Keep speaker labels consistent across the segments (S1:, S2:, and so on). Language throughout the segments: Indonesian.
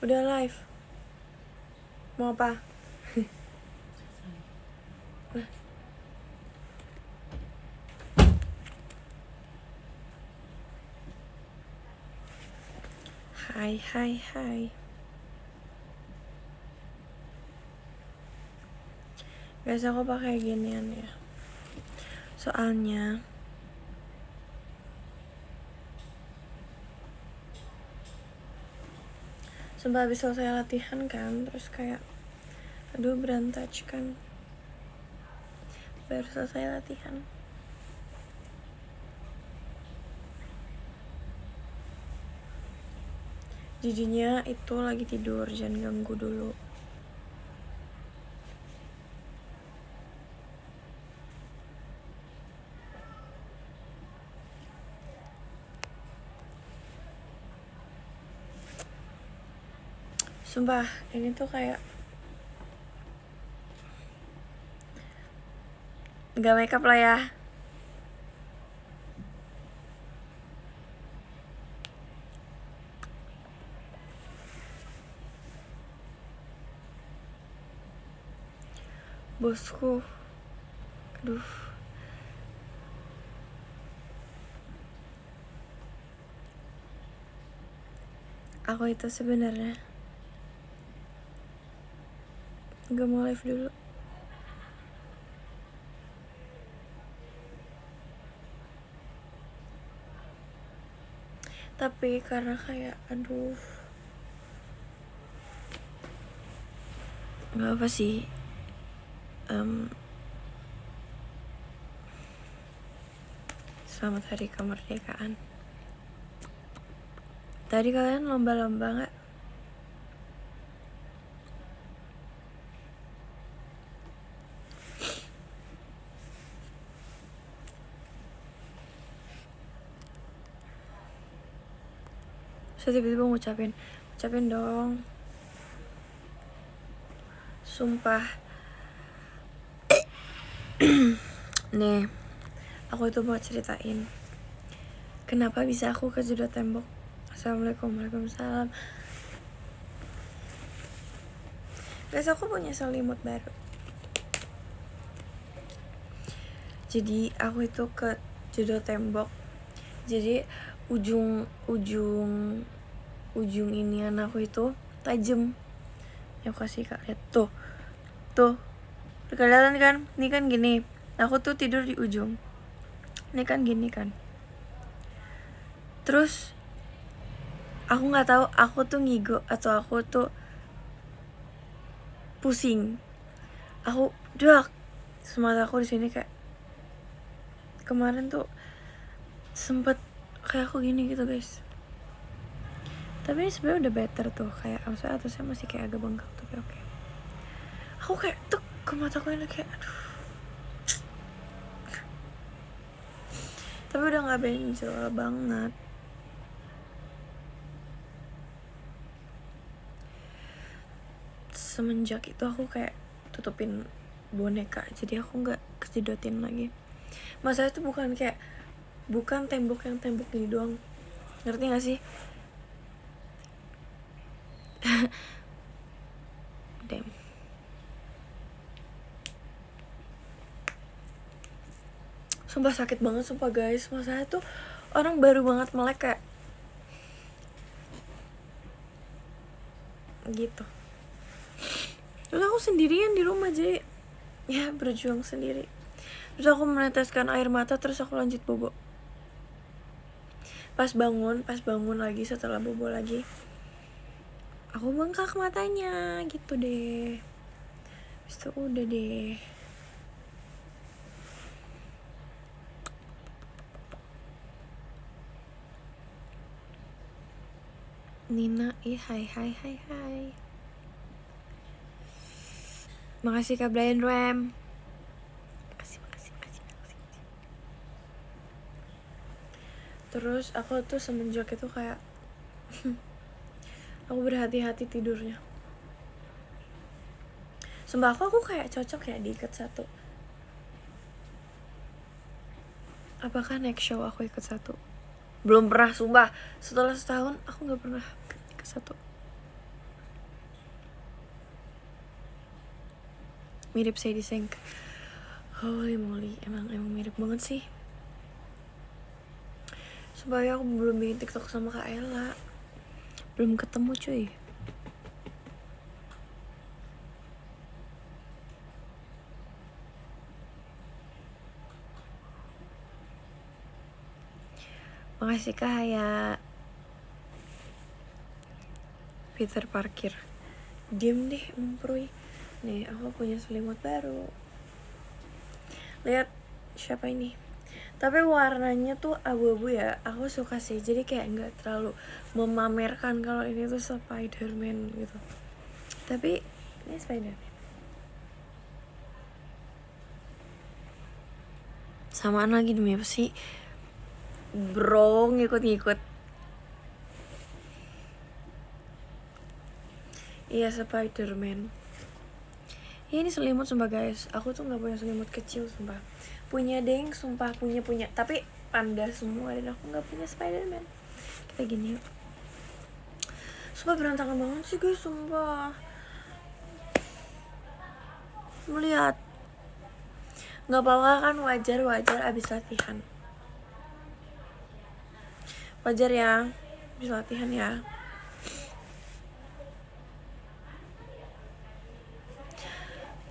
S1: Udah live. Mau apa? Hai. Biasa aku pakai ginian ya. Soalnya sumpah habis selesai latihan kan, terus kayak aduh berantaj kan. Baru selesai latihan. Jijinya itu lagi tidur, jangan ganggu dulu. Sumpah, ini tuh kayak gak makeup lah ya. Bosku, aduh. Aku itu sebenarnya gak mau live dulu. Tapi karena kayak aduh, gak apa sih. Selamat hari kemerdekaan. Tadi kalian lomba-lomba gak? Saya tiba-tiba ngucapin dong. Sumpah. Nih, aku itu mau ceritain kenapa bisa aku kejedot tembok. Assalamualaikum. Waalaikumsalam. Guys, aku punya selimut baru. Jadi aku itu kejedot tembok. Jadi ujung inian aku itu tajam. Ya aku kasih kak lihat tuh. Kelihatan kan? Ini kan gini. Aku tuh tidur di ujung. Ini kan gini kan. Terus aku nggak tahu aku tuh ngigo atau aku tuh pusing. Aku semata aku di sini kayak kemarin tuh sempet kayak aku gini gitu guys. Tapi ini sebenarnya udah better tuh, kayak maksudnya atasnya masih kayak agak bengkak tapi oke. Aku kayak tuk ke mataku ini kayak aduh. Tapi udah nggak benjol banget. Semenjak itu aku kayak tutupin boneka, jadi aku nggak kejedotin lagi. Masalah itu bukan tembok yang tembok gini doang, ngerti gak sih? Damn. Sumpah sakit banget sumpah guys. Masalah tuh orang baru banget melek kayak gitu. Terus aku sendirian di rumah, jadi ya berjuang sendiri. Terus aku meneteskan air mata, terus aku lanjut bobo. Pas bangun lagi setelah bobo lagi, aku bengkak matanya gitu deh. Terus itu udah deh. Nina, hai. Makasih Kak Brian Ram. Makasih. Terus aku tuh semenjak itu kayak aku berhati-hati tidurnya. Sumpah aku kayak cocok ya diikat satu. Apakah next show aku ikut satu? Belum pernah sumpah. Setelah setahun aku gak pernah ikut satu. mirip Sadie Sink. Holy moly, emang mirip banget sih. Supaya aku belum bikin TikTok sama Kak Ella, belum ketemu cuy. Makasih kayak Peter Parkir. Diem deh memperui. Nih aku punya selimut baru. Lihat siapa ini. Tapi warnanya tuh abu-abu ya. Aku suka sih. Jadi kayak nggak terlalu memamerkan kalau ini tuh Spider-Man gitu. Tapi ini Spider-Man. Samaan lagi demi apa sih? Bro, ngikut-ngikut. Iya, Spider-Man. Ini selimut sumpah guys. Aku tuh gak punya selimut kecil sumpah. Punya deng, sumpah punya. Tapi panda semua dan aku gak punya Spider-Man. Kita gini yuk. Sumpah berantakan banget sih guys, sumpah. Melihat. Gak apa-apa kan, wajar abis latihan. Wajar ya, abis latihan ya.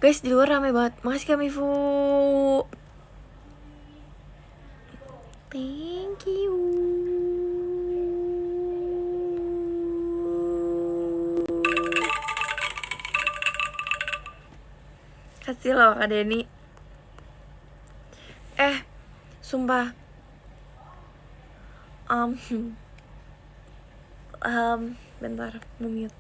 S1: Guys, di luar rame banget. Makasih Kak Mifu. Thank you. Kasih loh Kak Denny. Sumpah. Bentar, mute.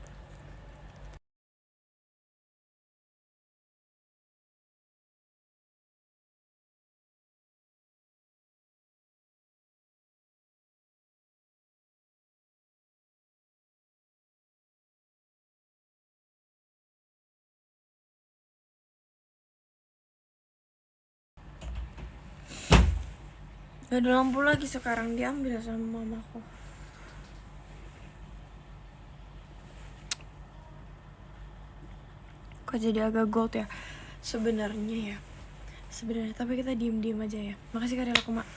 S1: Gak ada lampu lagi sekarang, diambil sama mamaku. Kok jadi agak gold ya? Sebenarnya, tapi kita diem aja ya. Makasih Kak Rela Kuma.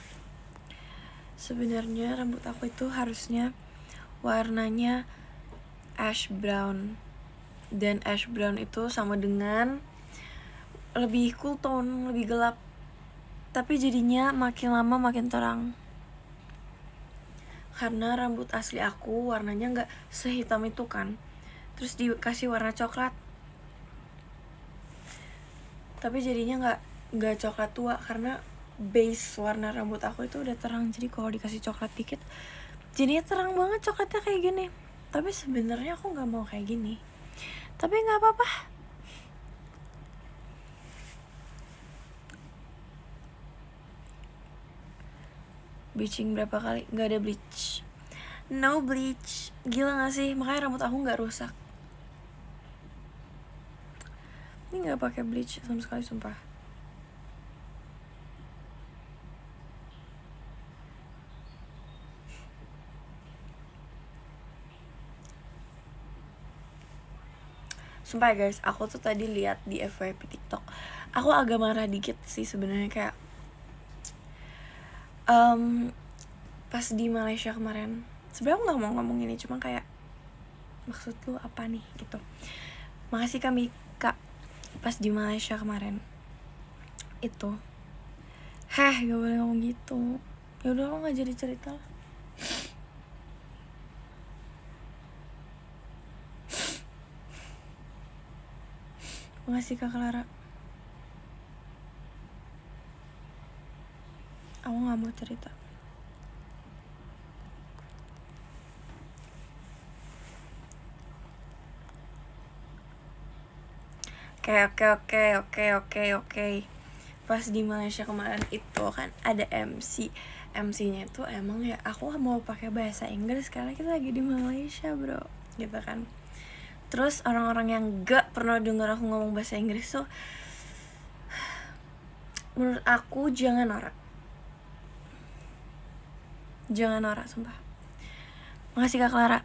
S1: Sebenarnya rambut aku itu harusnya warnanya ash brown. Dan ash brown itu sama dengan lebih cool tone, lebih gelap. Tapi jadinya makin lama makin terang. Karena rambut asli aku warnanya gak sehitam itu kan. Terus dikasih warna coklat. Tapi jadinya gak coklat tua karena base warna rambut aku itu udah terang. Jadi kalau dikasih coklat dikit jadinya terang banget coklatnya kayak gini. Tapi sebenarnya aku gak mau kayak gini. Tapi gak apa-apa. Bleaching berapa kali? Gak ada bleach. No bleach. Gila gak sih? Makanya rambut aku gak rusak. Ini gak pakai bleach sama sekali sumpah. Sumpah guys, aku tuh tadi lihat di FYP TikTok. Aku agak marah dikit sih sebenarnya kayak pas di Malaysia kemarin. Sebenarnya aku nggak mau ngomong ini, cuma kayak maksud lu apa nih gitu. Makasih kami Kak. Pas di Malaysia kemarin itu, gak boleh ngomong gitu. Ya udah, lo nggak jadi cerita lah. Makasih Kak Clara. Aku nggak mau cerita. Oke. Pas di Malaysia kemarin itu kan ada MC-nya itu emang ya aku mau pakai bahasa Inggris karena kita lagi di Malaysia bro, gitu kan. Terus orang-orang yang gak pernah dengar aku ngomong bahasa Inggris tuh, menurut aku jangan norak sumpah. Makasih Kak Clara.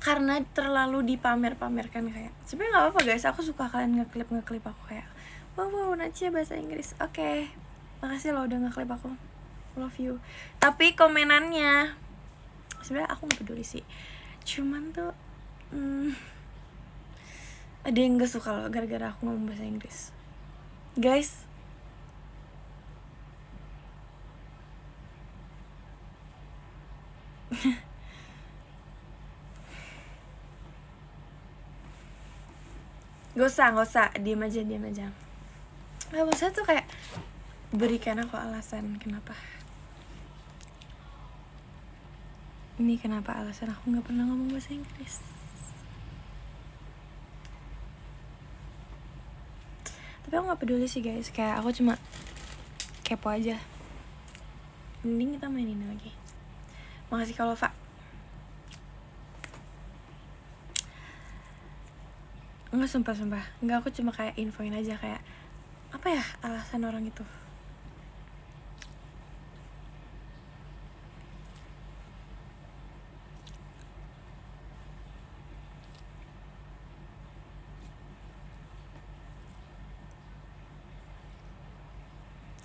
S1: karena terlalu dipamer-pamerkan. Kayak sebenarnya nggak apa-apa guys, aku suka kalian ngeklip aku kayak wow Nacia bahasa Inggris. Oke, makasih lo udah ngeklip aku, love you. Tapi komenannya sebenarnya aku nggak peduli sih, cuman tuh ada yang gak suka loh gara-gara aku ngomong bahasa Inggris guys. Gak usah, diam aja. Gak usah tuh, kayak berikan aku alasan kenapa. Ini kenapa alasan aku gak pernah ngomong bahasa Inggris. Tapi aku gak peduli sih guys, kayak aku cuma kepo aja. Mending kita mainin lagi. Makasih kalau Pak. Enggak, sumpah enggak, aku cuma kayak infoin aja kayak apa ya alasan orang itu.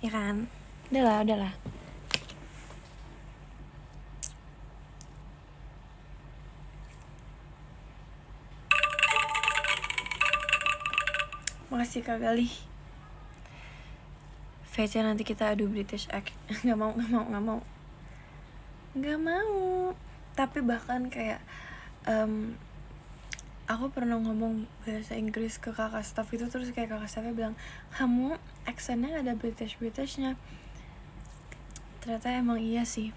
S1: Ya kan? Udahlah. Makasih Kak Galih. VC nanti kita adu British Act. Gak mau. Tapi bahkan kayak aku pernah ngomong bahasa Inggris ke kakak staff itu, terus kayak kakak staffnya bilang kamu aksennya gak ada Britishnya. Ternyata emang iya sih.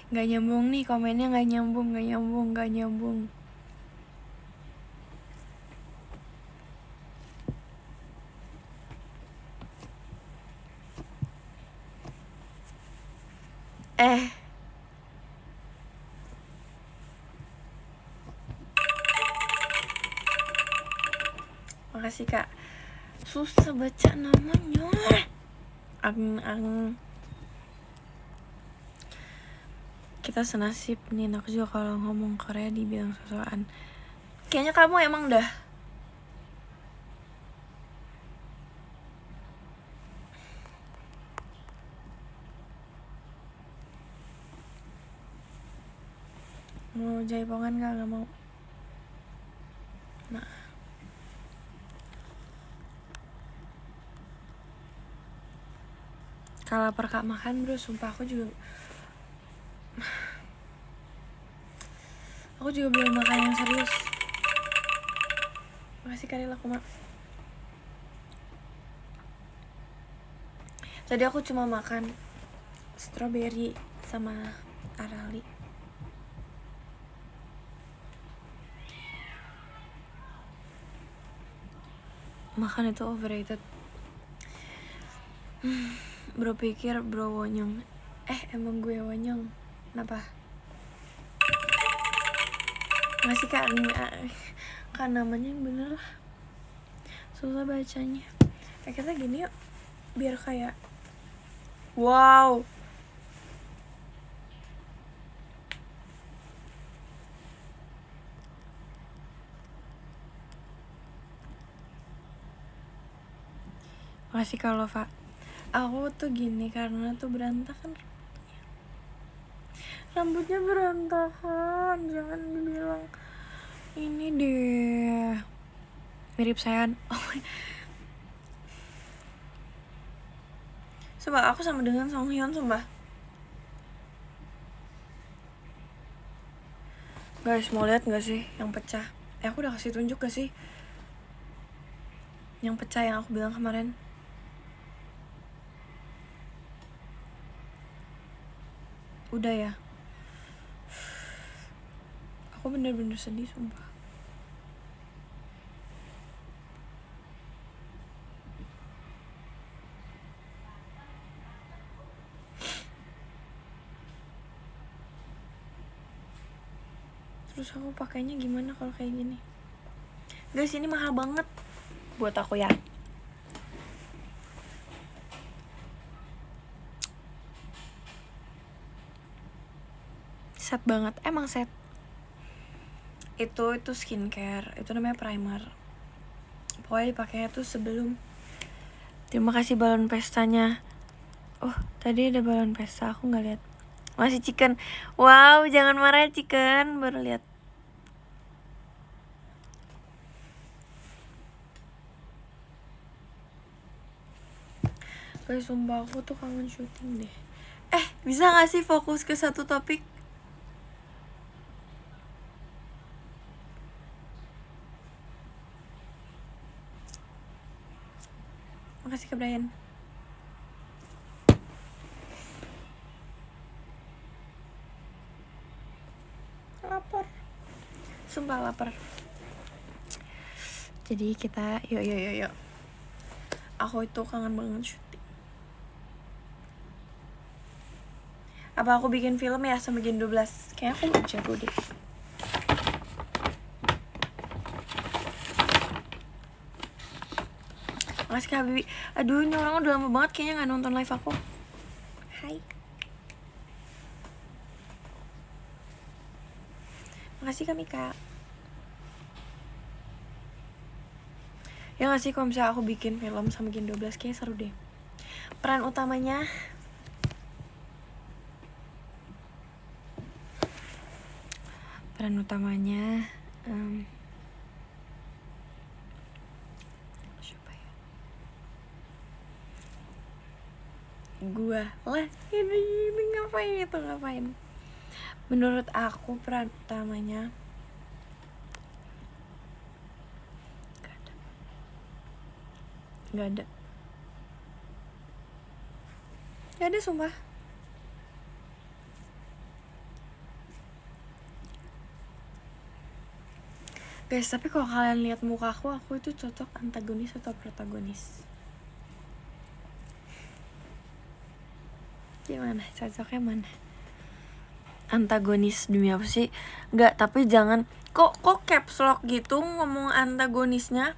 S1: Gak nyambung nih komennya, gak nyambung. Makasih Kak. Susah baca namanya. Kita senasib nih, aku juga kalau ngomong Korea dibilang sosokan. Kayaknya kamu emang dah mau jaipongan gak mau. Nah, kalau lapar Kak makan bro, sumpah aku juga belum makan yang serius. Makasih kali lah Kuma. Tadi aku cuma makan strawberry sama arali. Makan itu overrated. Bro pikir bro wonyong. Emang gue wonyong. Kenapa? Masih kan namanya yang bener lah. Susah bacanya. Kita gini yuk, biar kayak wow. Makasih kalau Pak. Aku tuh gini karena tuh berantakan rambutnya berantakan. Jangan dibilang ini deh mirip saya. Sumpah aku sama dengan Song Hyun, sumpah. Guys, mau lihat gak sih yang pecah? Aku udah kasih tunjuk gak sih yang pecah yang aku bilang kemarin? Udah ya. Aku bener-bener sedih sumpah. Terus aku pakainya gimana kalau kayak gini? Guys, ini mahal banget buat aku ya. set banget, emang set. Itu skincare, itu namanya primer. Pokoknya dipakainya tuh sebelum. Terima kasih balon pestanya. Oh, tadi ada balon pesta, aku nggak lihat. Masih chicken. Wow, jangan marah ya chicken, baru lihat. Guys, sumpah aku tuh kangen syuting deh. Bisa gak sih fokus ke satu topik? Makasih ke Brian. Lapar. Sumpah lapar. Jadi kita yuk. Aku itu kangen banget syuting. Apa aku bikin film ya sama Gen 12? Kayaknya aku gak jago deh. Makasih Kak Bibi. Aduh, ini orang udah lama banget kayaknya gak nonton live aku. Hai. Makasih Kak Mika. Ya gak sih kalau misalnya aku bikin film sama Gen 12 kayaknya seru deh. Peran utamanya siapa ya? Gua lah. Ini ngapain? Menurut aku peran utamanya Gak ada sumpah. Guys, tapi kalau kalian lihat muka aku itu cocok antagonis atau protagonis? Gimana? Cocoknya mana? Antagonis demi apa sih? Enggak, tapi jangan kok caps lock gitu ngomong antagonisnya.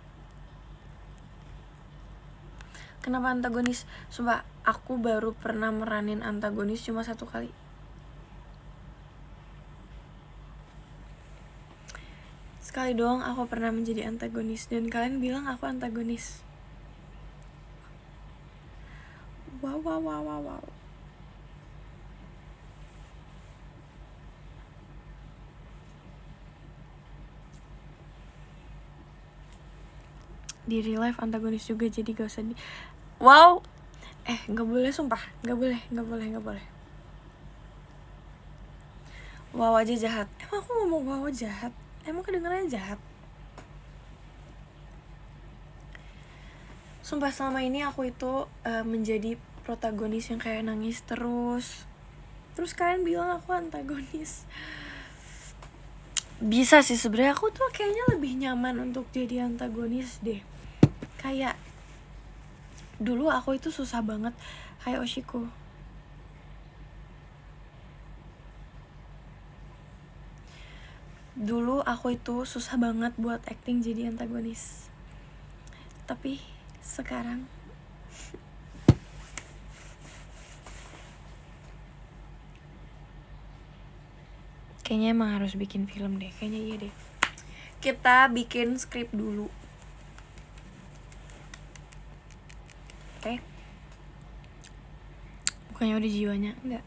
S1: Kenapa antagonis? Sumpah, aku baru pernah meranin antagonis cuma 1 kali. Sekali doang aku pernah menjadi antagonis dan kalian bilang aku antagonis. Wow. Di real life antagonis juga, jadi gak usah Wow. Gak boleh sumpah. Gak boleh. Wow aja jahat. Emang aku ngomong wow jahat? Emang kedengerannya jahat? Sumpah selama ini aku itu menjadi protagonis yang kayak nangis terus kalian bilang aku antagonis. Bisa sih sebenarnya, aku tuh kayaknya lebih nyaman untuk jadi antagonis deh. Kayak dulu aku itu susah banget. Hai Oshiko. Dulu aku itu susah banget buat acting jadi antagonis. Tapi sekarang kayaknya emang harus bikin film deh. Kayaknya iya deh. Kita bikin skrip dulu. Oke? Bukannya udah jiwanya? Enggak.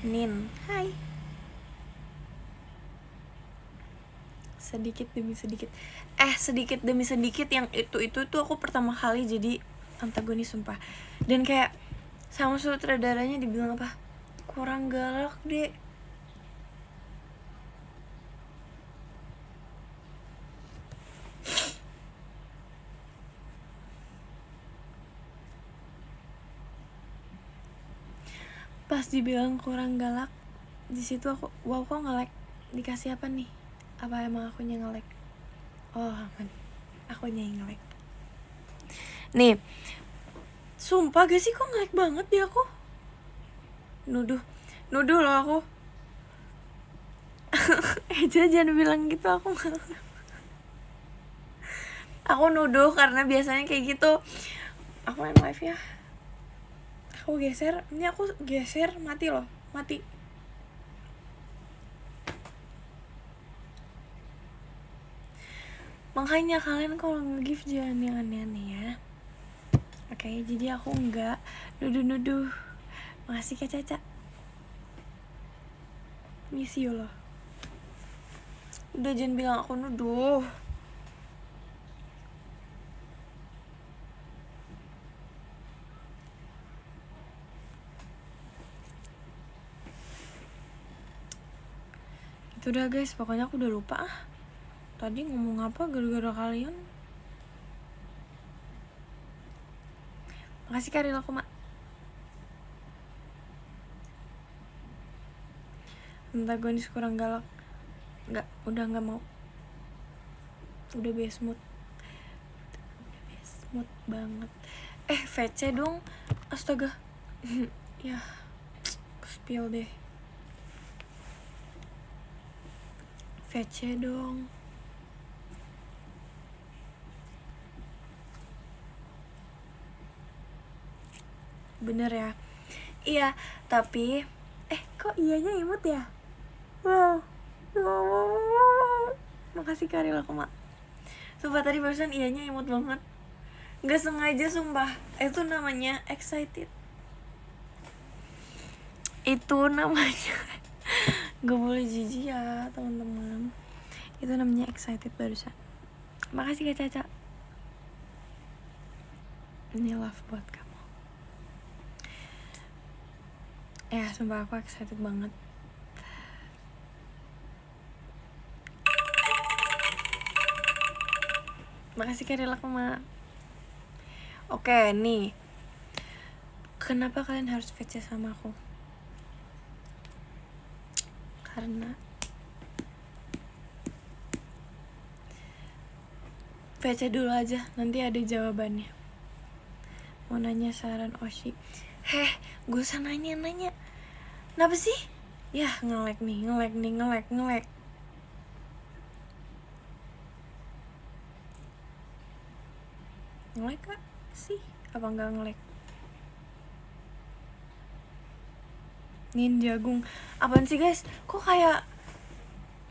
S1: Nin, hai. Sedikit demi sedikit yang itu aku pertama kali jadi antagonis sumpah. Dan kayak sama sutradaranya dibilang apa? Kurang galak deh. Pas dibilang kurang galak, di situ aku wow, kok nge-lag? Dikasih apa nih? Apa emang akunya nge-lag? Oh aman, akunya yang nge-lag. Nih, sumpah gak sih kok nge-lag banget deh aku? Nuduh loh aku. Jangan bilang gitu, aku Aku nuduh karena biasanya kayak gitu. Aku main live ya. Aku geser, ini aku geser mati loh, mati. Makanya kalian kalau nge-give jangan yang aneh-aneh ya. Oke, jadi aku enggak nuduh-nuduh. Makasih Kak Caca. Miss you loh. Udah jangan bilang aku nuduh. Itu udah guys, pokoknya aku udah lupa tadi ngomong apa gara-gara kalian. Makasih Karil aku mak. Antagonis kurang galak. Enggak, udah nggak mau. Udah best mood. Udah best mood banget. VC dong. Astaga. Ya, spill deh. VC dong. Bener ya. Iya, tapi kok iyanya imut ya? Wow. Makasih Karil aku mak. Sumpah tadi barusan iyanya imut banget. Gak sengaja sumpah. Itu namanya excited. Itu namanya gak boleh jijik ya teman-teman. Itu namanya excited barusan. Makasih Kak Caca. Ini love buat kamu. Ya sumpah aku excited banget. Makasih Karil aku mak. Oke nih, kenapa kalian harus VC sama aku? Karena VC dulu aja, nanti ada jawabannya. Mau nanya saran Oshi. Gue usah nanya. Kenapa sih? Ya nge-lag nih. Nge-lag kak sih? Apa enggak nge-lag? Nin jagung. Apaan sih guys? Kok kayak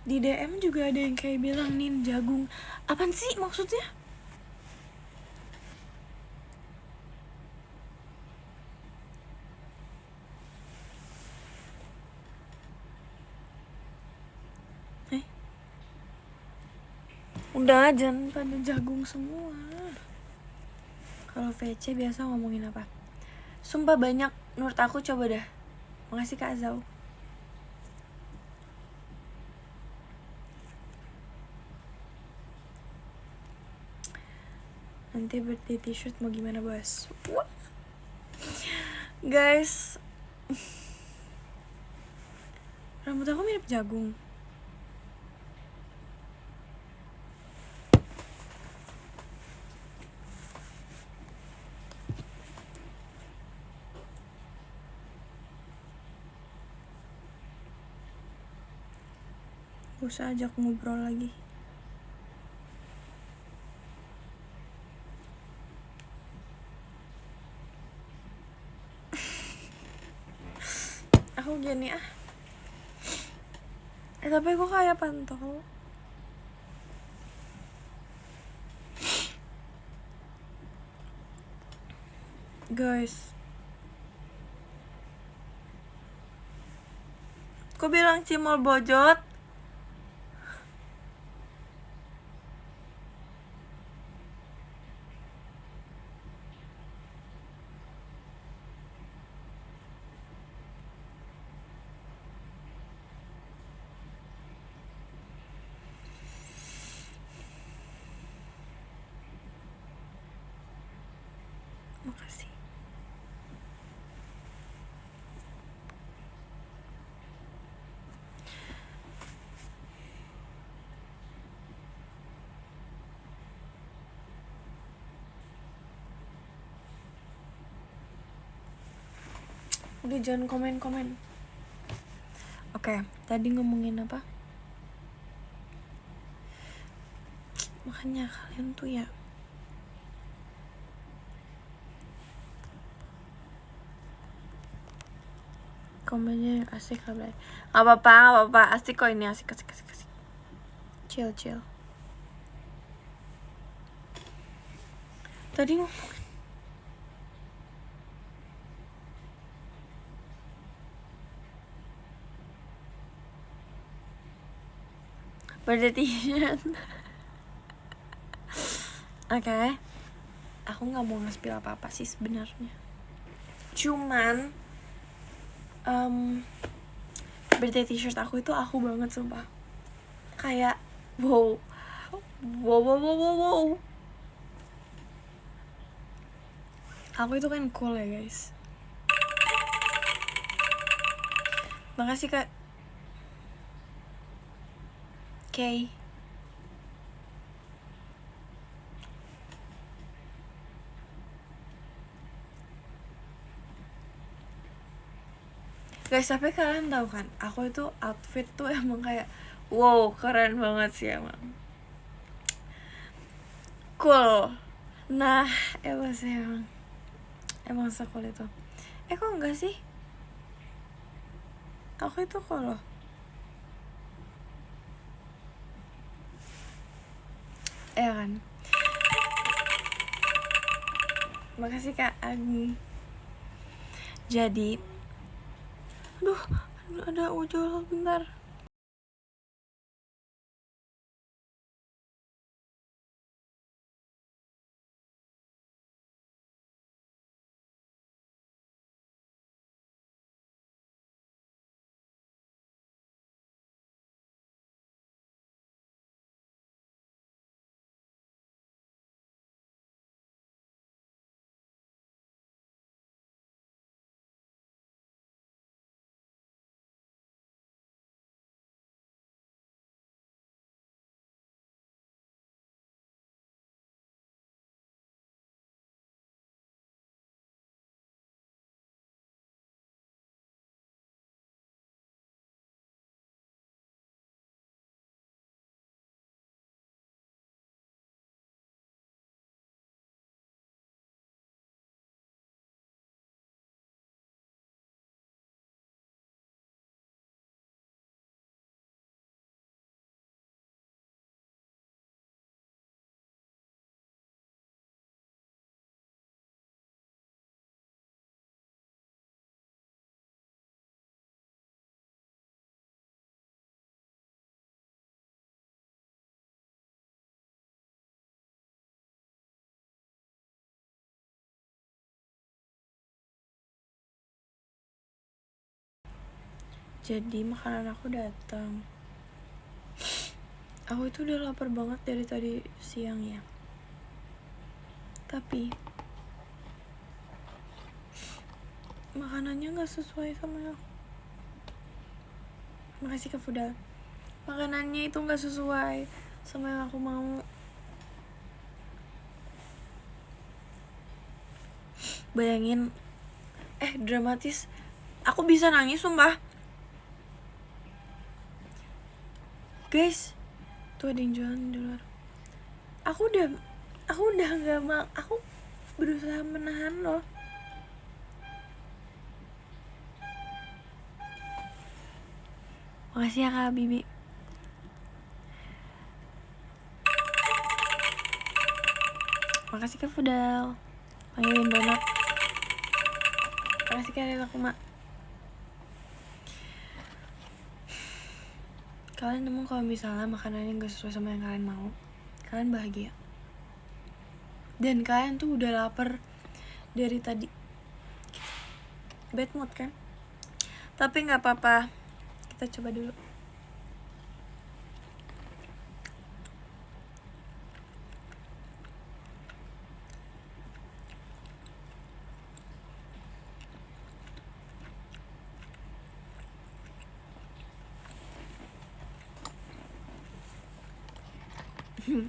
S1: di DM juga ada yang kayak bilang Nin jagung. Apaan sih maksudnya? Udah jangan pada jagung semua. Kalau VC biasa ngomongin apa? Sumpah banyak, menurut aku coba dah. Makasih Kak Zau. Nanti birthday t-shirt mau gimana bos? What? Guys, rambut aku mirip jagung. Gak usah ajak ngobrol lagi. Aku gini tapi aku kayak pantol. Guys, kok bilang cimol bojot? Makasih. Udah jangan komen. Oke, tadi ngomongin apa? Makanya kalian tuh ya komennya yang asik lah, Bray. Gak apa-apa, asik kok ini, asik. Chill. Tadi ngomongin birthday t-shirt. Oke. Aku nggak mau nge-spill apa-apa sih sebenarnya. Cuman birthday t-shirt aku itu aku banget sumpah. Kayak wow. Aku itu kan cool ya guys. Makasih Kak Kay. Guys, tapi kalian tahu kan, aku itu outfit tuh emang kayak wow, keren banget sih emang. Cool. Nah, emang sih emang secool itu. Kok enggak sih? Aku itu cool loh. Ya kan? Makasih Kak Agi. Jadi aduh, ada ojol bentar. Jadi makanan aku datang. Aku itu udah lapar banget dari tadi siang ya. Tapi makanannya nggak sesuai sama aku. Makasih Kak Fuda. Makanannya itu nggak sesuai sama yang aku mau. Bayangin, dramatis. Aku bisa nangis sumpah. Guys, tuh ada yang jualan di luar. Aku udah nggak mau. Aku berusaha menahan loh. Makasih ya Kak Bibi. Makasih Kak Fudal. Panggilin donat. Makasih Kak Rela Kuma. Kalian nemu kalau misalnya makanannya gak sesuai sama yang kalian mau, kalian bahagia. Dan kalian tuh udah lapar dari tadi. Bad mood kan? Tapi gak apa-apa. Kita coba dulu.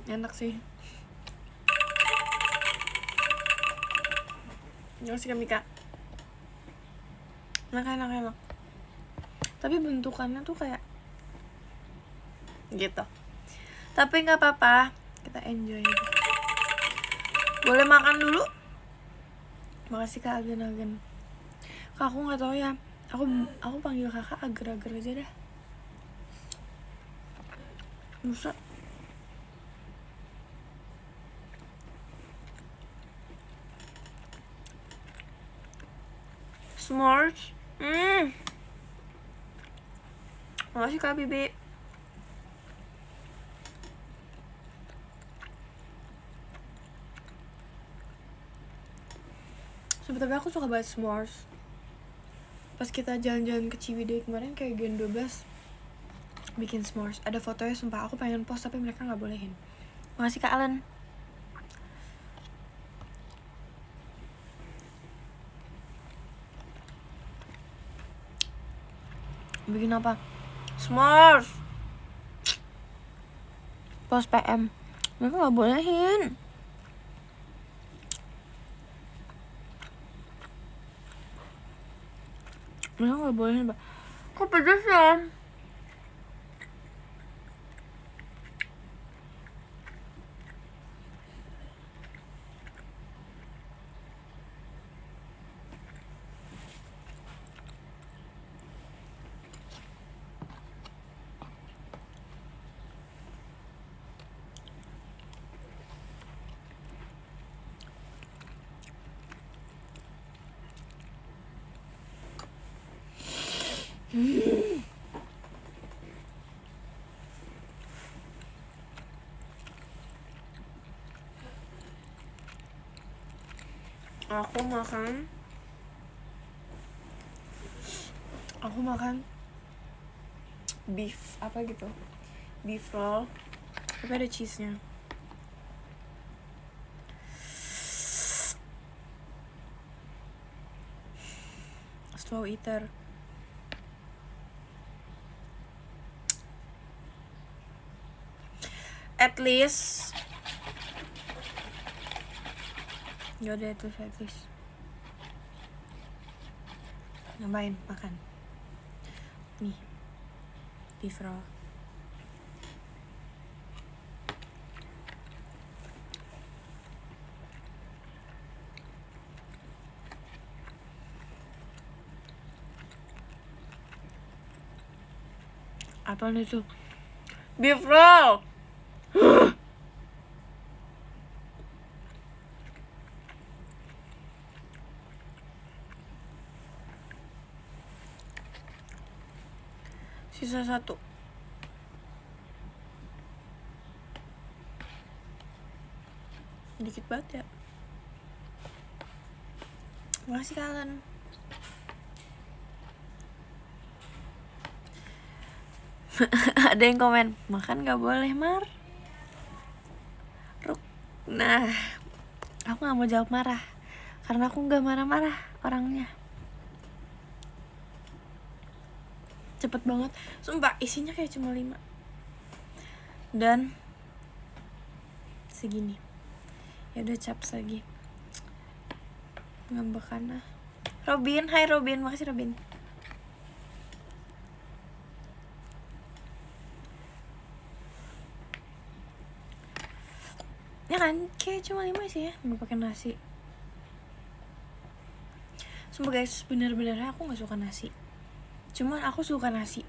S1: Enak sih. Makasih Kak Mika. Enak. Tapi bentukannya tuh kayak gitu. Tapi gak apa-apa, kita enjoy aja. Boleh makan dulu? Makasih Kak Agen. Kak, aku gak tahu ya, Aku panggil kakak agar-agar aja dah. Musa. S'mores. Makasih Kak Bibi. Sebetulnya aku suka banget s'mores. Pas kita jalan-jalan ke Ciwidey kemarin kayak Gen 12 bikin s'mores. Ada fotonya, sumpah aku pengen post tapi mereka gak bolehin. Makasih Kak Alan. Bikin apa? S'mores. Post PM. Mereka gak bolehin. Mereka gak bolehin, Mbak. Kok pedas ya? Aku makan beef apa gitu, beef roll tapi ada cheese-nya. Slow eater. At least yaudah itu at least ngapain makan nih beef roll. Apaan itu? Beef roll. Sisa satu. Dikit banget ya. Makasih kalian. Ada yang komen, makan gak boleh Mar. Nah, aku gak mau jawab marah karena aku gak marah-marah orangnya. Cepet banget, sumpah isinya kayak cuma 5 dan segini. Ya udah caps lagi. Ngambekan ah. Robin, hai Robin, makasih Robin. Ya kan, kayak cuma 5 sih ya, mau pakai nasi. Sumpah guys, bener-bener aku gak suka nasi. Cuman aku suka nasi.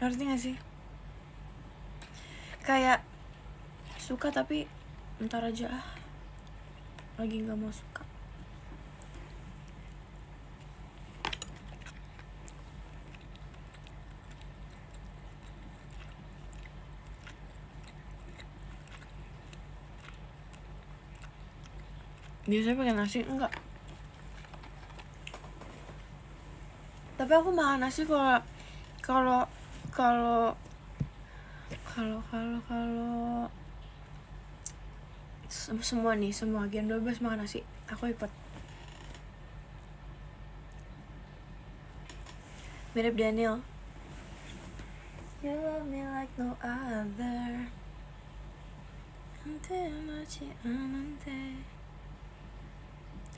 S1: Ngerti gak sih? Kayak suka tapi ntar aja ah. Lagi gak mau suka. Biasanya pakai nasi enggak. Tapi aku makan nasi kalau semua nih, semua Gen 12 makan nasi, aku ikut. Mirip Daniel. You love me like no other.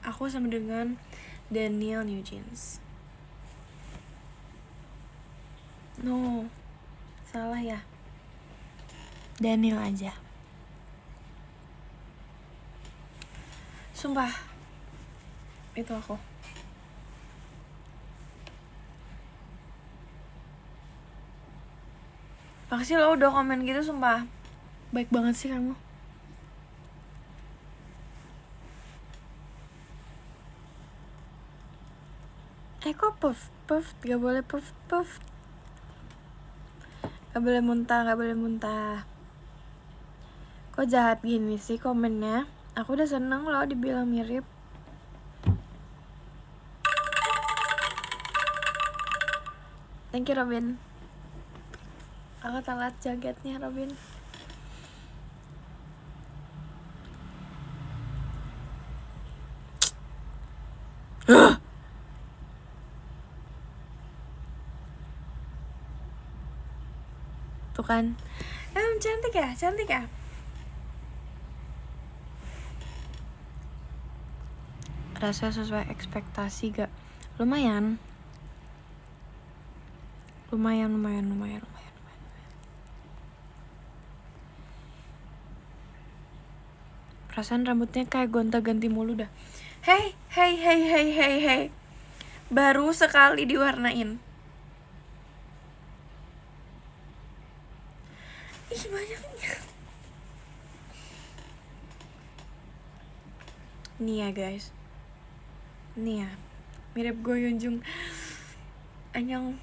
S1: Aku sama dengan Daniel New Jeans. No, salah ya. Daniel aja. Sumpah, Itu aku. Makasih lo udah komen gitu, sumpah. Baik banget sih kamu. Kok puff, gak boleh puff. Gak boleh muntah. Kok jahat gini sih komennya? Aku udah seneng loh dibilang mirip. Thank you Robin. Aku telat jaketnya Robin. Tuh kan. Cantik ya. Rasanya sesuai ekspektasi gak? Lumayan. Perasaan rambutnya kayak gonta-ganti mulu dah. Hey. Baru sekali diwarnain. Ih, banyaknya. Nih ya guys. Nih ya. Mirip Go Yunjung. Anyong.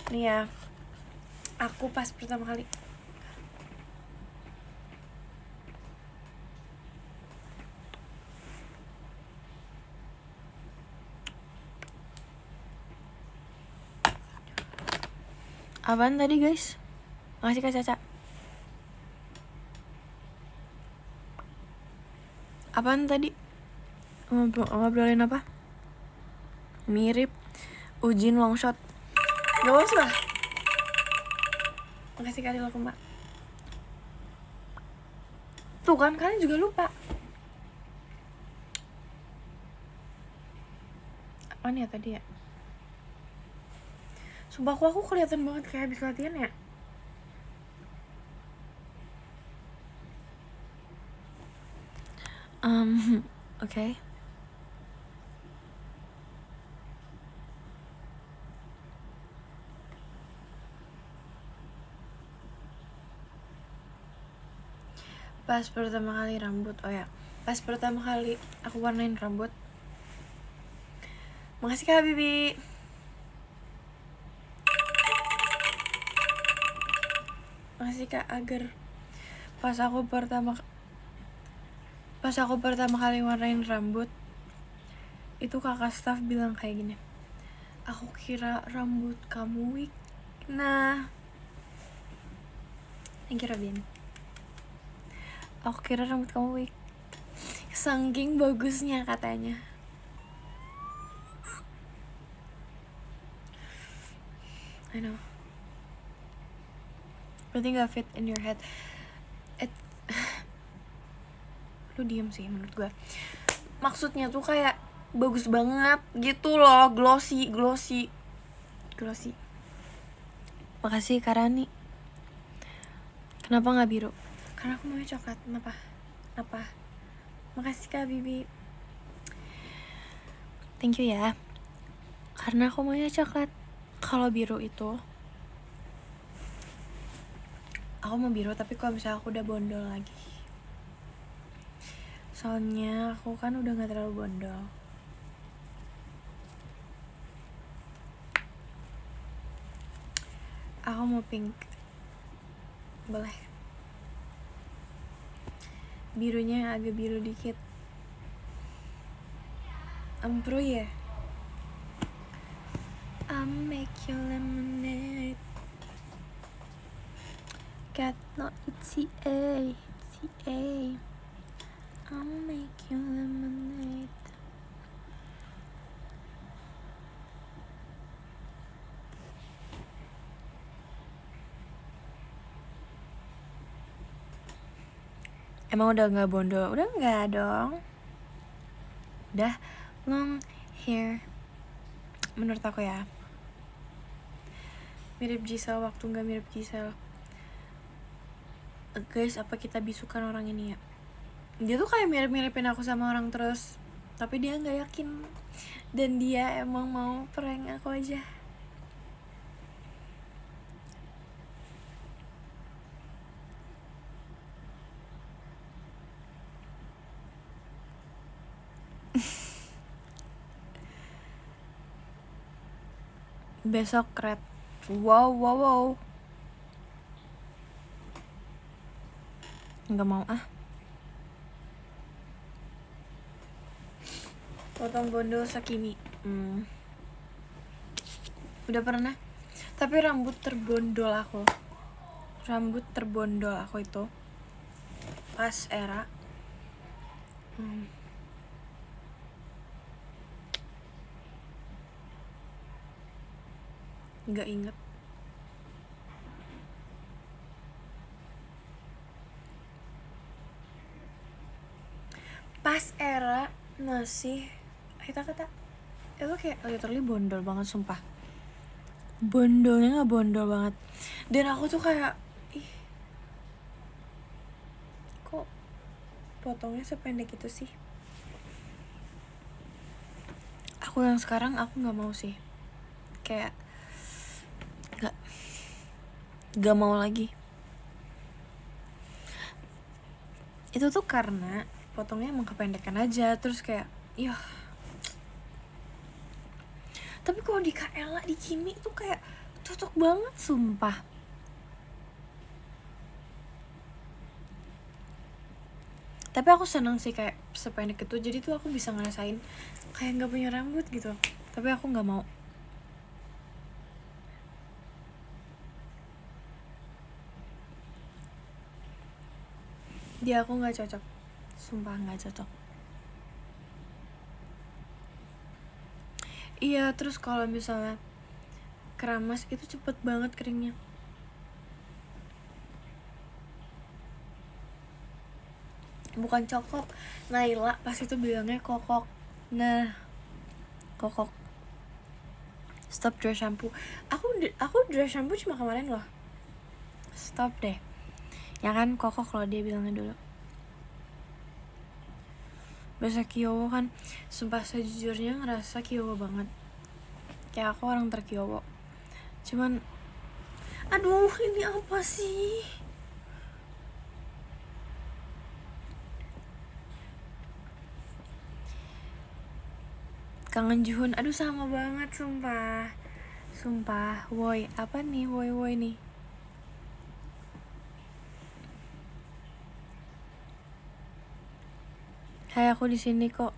S1: Nih ya. Aku pas pertama kali. Apaan tadi guys? Makasih Kak Caca. Apaan tadi? Ngobrolin apa? Mirip Ujin Longshot. Gak usah. Makasih kali lo Mbak. Tuh kan kalian juga lupa. Apaan ya tadi ya? Sumpah aku kelihatan banget kayak habis latihan ya. Okay. Pas pertama kali rambut, pas pertama kali aku warnain rambut. Makasih Kak Bibi. Makasih Kak Agar. Pas aku pertama kali warnain rambut, itu kakak staff bilang kayak gini, aku kira rambut kamu wig. Nah, thank you Robin. Aku kira rambut kamu wig. Saking bagusnya katanya. I know. Berarti gak fit in your head. Lu diem sih menurut gue. Maksudnya tuh kayak bagus banget gitu loh. Glossy. Makasih Karani. Kenapa gak biru? Karena aku maunya coklat. Kenapa? Makasih Kak Bibi. Thank you ya. Karena aku maunya coklat. Kalau biru itu, aku mau biru tapi kalau misalnya aku udah bondol lagi. Soalnya aku kan udah gak terlalu bondol. Aku mau pink. Boleh. Birunya agak biru dikit. Ampro ya. I'll make you lemonade. Got no ETA. I'll make you lemonade. Emang udah gak bondol? Udah gak dong. Udah long hair. Menurut aku ya, mirip Giselle waktu gak mirip Giselle. Guys, apa kita bisukan orang ini ya? dia tuh kayak mirip-miripin aku sama orang terus, tapi dia nggak yakin dan dia emang mau prank aku aja. Besok red. Wow. Nggak mau ah. Potong bondol Sakimi. Udah pernah. Tapi rambut terbondol aku itu pas era nggak inget. Pas era masih kata itu kayak literally bondol banget, sumpah. Bondolnya nggak bondol banget, dan aku tuh kayak kok potongnya sependek itu sih. Aku yang sekarang aku nggak mau sih, kayak nggak mau lagi. Itu tuh karena potongnya emang kependekan aja, terus kayak tapi kalau di Kaela di Kimi tuh kayak cocok banget, sumpah. Tapi aku seneng sih kayak sependek itu, jadi tuh aku bisa ngerasain kayak nggak punya rambut gitu. Tapi aku nggak mau. Dia aku nggak cocok, sumpah nggak cocok. Iya, terus kalau misalnya keramas itu cepet banget keringnya. Bukan cokok, Naila pas itu bilangnya kokok. Nah, kokok. Stop dry shampoo. Aku dry shampoo cuma kemarin loh. Stop deh. Ya kan kokok loh dia bilangnya dulu. Bahasa Kyowo kan, sumpah sejujurnya ngerasa Kyowo banget. Kayak aku orang terkyowo. Cuman aduh, ini apa sih? Kangen Juhun, aduh sama banget sumpah. Woi, apa nih woi nih? Hai, aku di sini kok.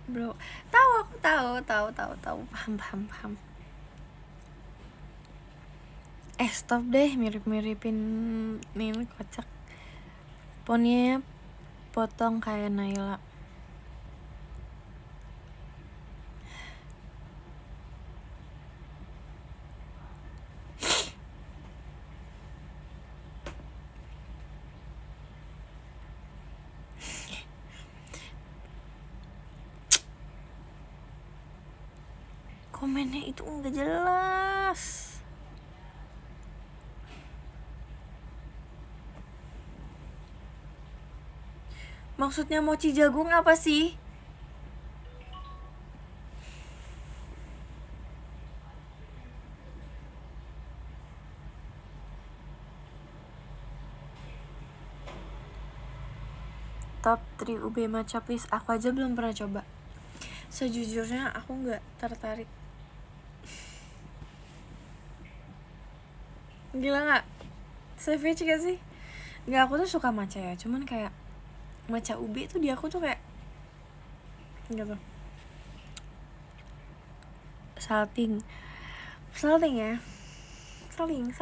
S1: Bro, aku tahu. Paham. Stop deh mirip-miripin ini, kocak. Poninya potong kayak Naila. Komennya itu enggak jelas. Maksudnya mochi jagung apa sih? Top 3 UB matcha please. Aku aja belum pernah coba. Sejujurnya aku nggak tertarik. Gila nggak? Savage gak sih? Nggak, aku tuh suka matcha ya. Cuman kayak matcha UB tuh di aku tuh kayak gitu. Salting ya. Salting.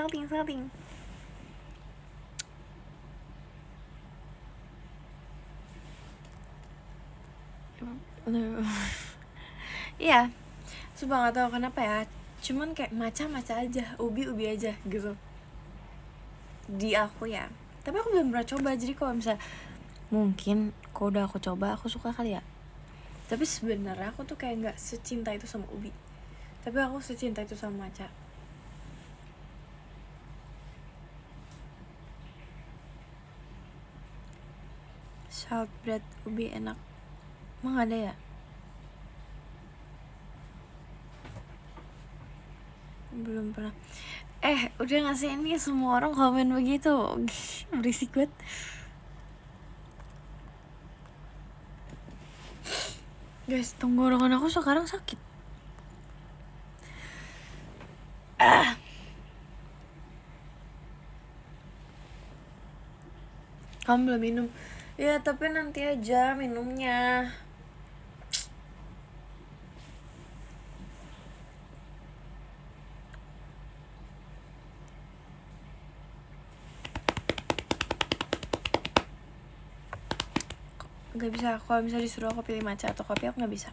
S1: Iya, sumpah gak tau kenapa ya. Cuman kayak matcha aja, ubi aja gitu di aku ya. Tapi aku belum pernah coba, jadi kalau misalnya mungkin kalau udah aku coba aku suka kali ya. Tapi sebenarnya aku tuh kayak nggak secinta itu sama ubi, tapi aku secinta itu sama matcha. salt bread ubi enak. Emang ada ya? Belum pernah. Udah gak sih, ini semua orang komen begitu. Berisik banget. Guys, tenggorokan aku sekarang sakit. Kamu belum minum? Ya, tapi nanti aja minumnya. Gak bisa, kalau misalnya disuruh aku pilih matcha atau kopi, aku gak bisa.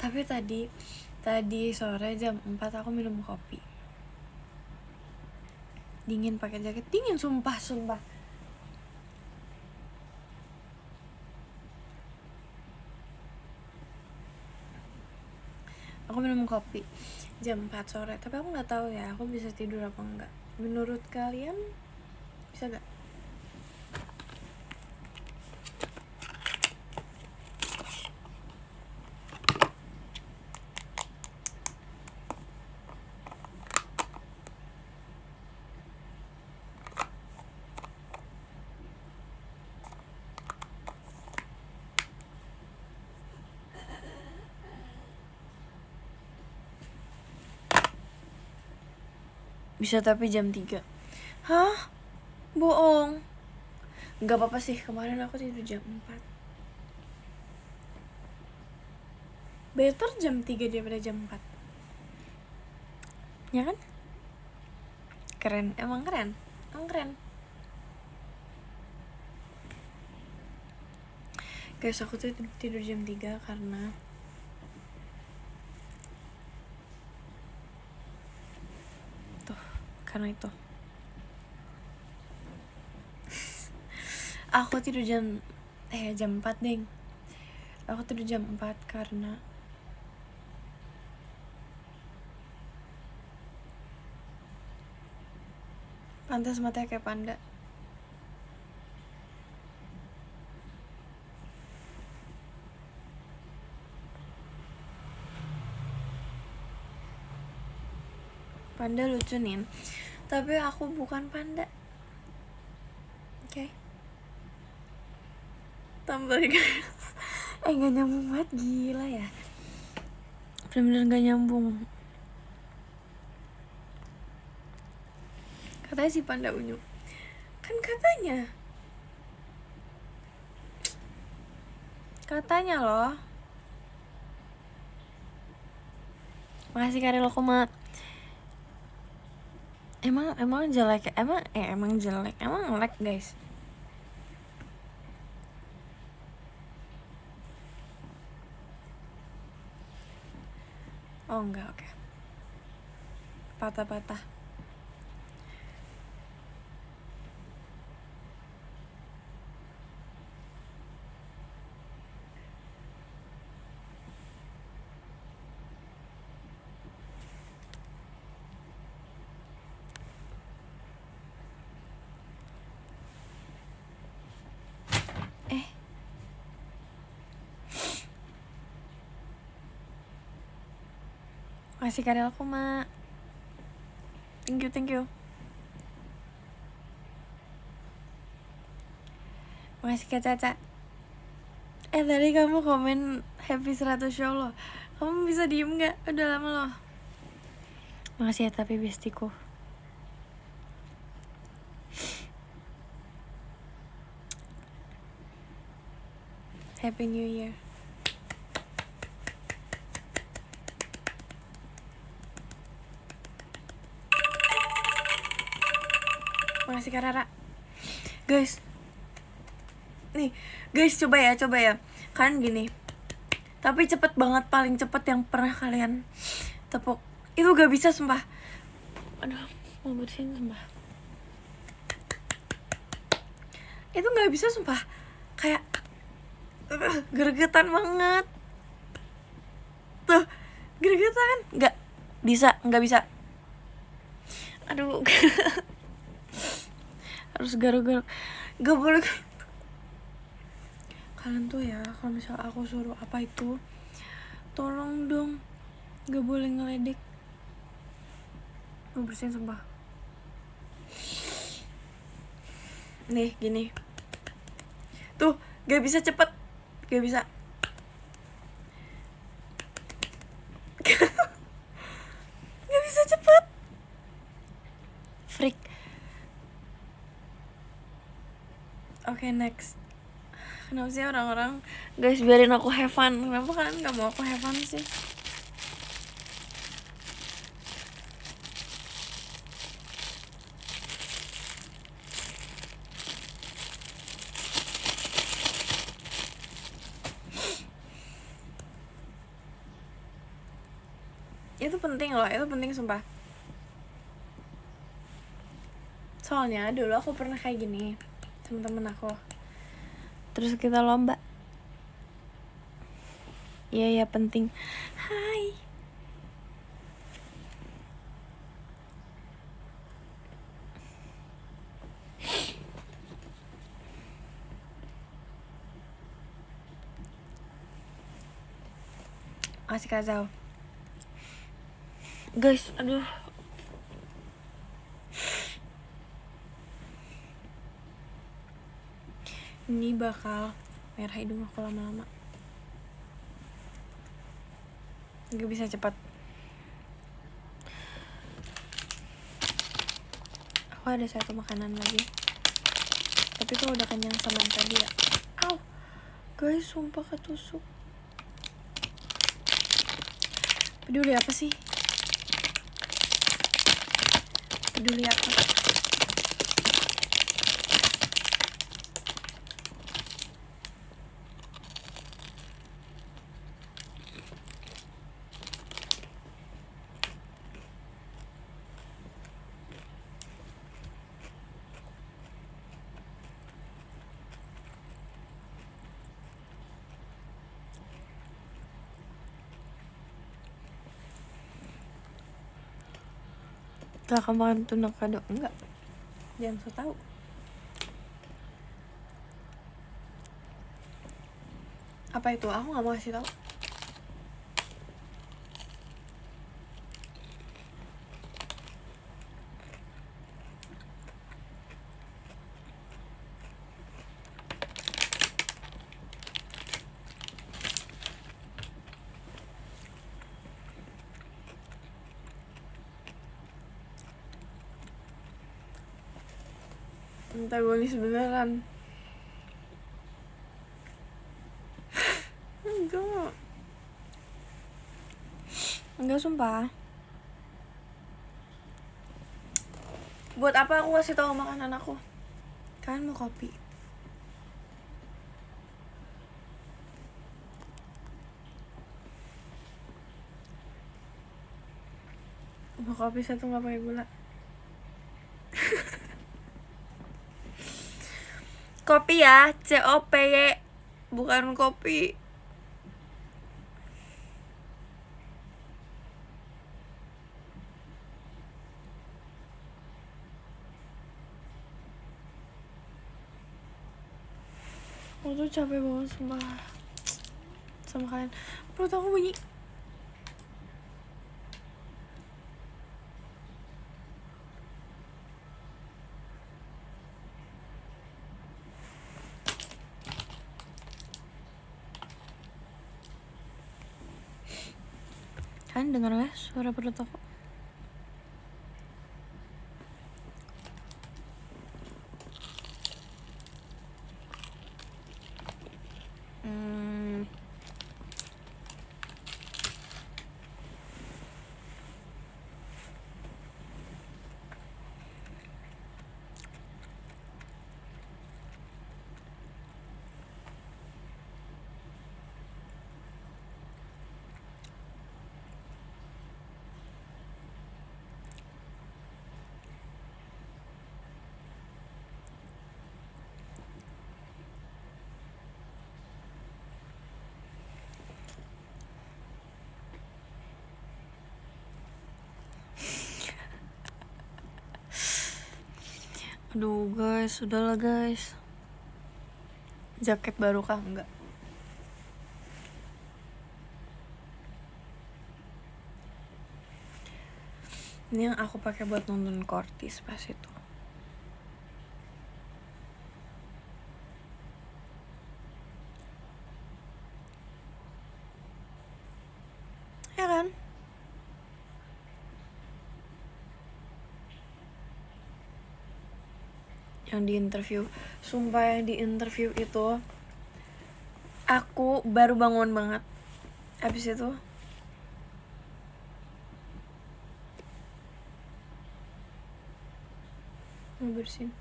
S1: Tapi tadi sore jam 4 aku minum kopi. Dingin pakai jaket, dingin sumpah. Aku minum kopi jam 4 sore, tapi aku nggak tahu ya, aku bisa tidur apa enggak. Menurut kalian bisa gak? Bisa tapi jam 3. Hah? Bohong. Gak apa-apa sih, kemarin aku tidur jam 4. Better jam 3 daripada jam 4. Ya kan? Keren, emang keren. Guys, aku tuh tidur jam 3 karena itu. Aku tidur jam 4 deng. Aku tidur jam 4 karena pantas matanya kayak panda. Panda lucu nih, tapi aku bukan panda. Oke. Tambah guys. Gak nyambung banget, gila ya. Bener-bener gak nyambung. Katanya si panda unyu. Kan katanya loh. Makasih Karel Koma. Emang jelek. Emang jelek. Emang ngelek guys. Oh enggak, oke. Patah-patah. Makasih Karel Koma. Thank you. Makasih Kak Caca. Tadi kamu komen happy 100 show loh. Kamu bisa diem gak? Udah lama loh. Makasih ya tapi bestiku. Happy New Year. Makasih Kak Rara. Guys, nih guys, coba ya kan gini, tapi cepet banget, paling cepet yang pernah kalian tepuk. Itu gak bisa sumpah. Aduh, mau bersihin sumpah. Itu gak bisa sumpah. Kayak gregetan banget. Tuh, gregetan. Gak bisa. Aduh. harus garuk-garuk, gak boleh gitu. Kalian tuh ya kalau misal aku suruh apa itu, tolong dong, gak boleh ngeledek. Mau bersihin sumpah. Nih gini tuh, gak bisa cepet, gak bisa. Gak bisa cepet, freak. Oke, next. Kenapa sih orang-orang, guys, biarin aku have fun. Kenapa kalian gak mau aku have fun sih? Itu penting loh, itu penting sumpah. Soalnya dulu aku pernah kayak gini temen-temen aku, terus kita lomba. Iya ya, penting. Hai. Kasih kacau. Guys, aduh. Ini bakal merah hidung aku lama-lama. Gak bisa cepat. Aku ada satu makanan lagi, tapi itu udah kenyang sama yang tadi ya. Au, guys, sumpah ketusuk. Peduli apa sih? Peduli apa? Gak akan makan tuna kado, enggak. Jangan so tau. Apa itu? Aku gak mau kasih tau. Antagonis beneran. Enggak sumpah. Buat apa aku kasih tahu makanan aku? Kalian mau kopi? Mau kopi satu nggak pakai gula? Kopi ya, COPY, bukan kopi. Aku tuh capek banget sumpah sama kalian. Perut aku bunyi. Kalian dengar gak suara perut aku? Aduh guys, udahlah guys. Jaket baru kah? Enggak. Ini yang aku pakai buat nonton Kortis pas itu. Ya kan? Yang di interview, sumpah yang di interview itu aku baru bangun banget. Abis itu mau bersihin,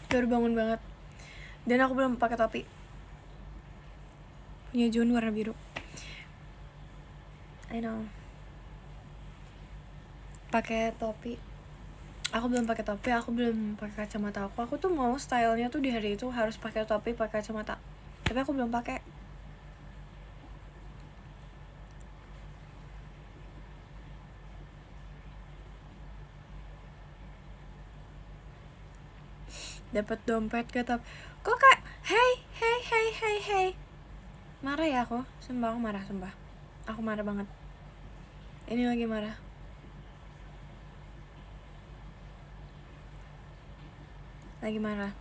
S1: baru bangun banget. Dan aku belum pakai topi. Punya Jun warna biru. I know. Pakai topi. Aku belum pakai topi, aku belum pakai kacamata aku. Aku tuh mau stylenya tuh di hari itu harus pakai topi, pakai kacamata. Tapi aku belum pakai. Dapat dompet kata, kok kak, hey. Marah ya aku, sumpah aku marah, sumpah. Aku marah banget. Ini lagi marah. Lagi marah.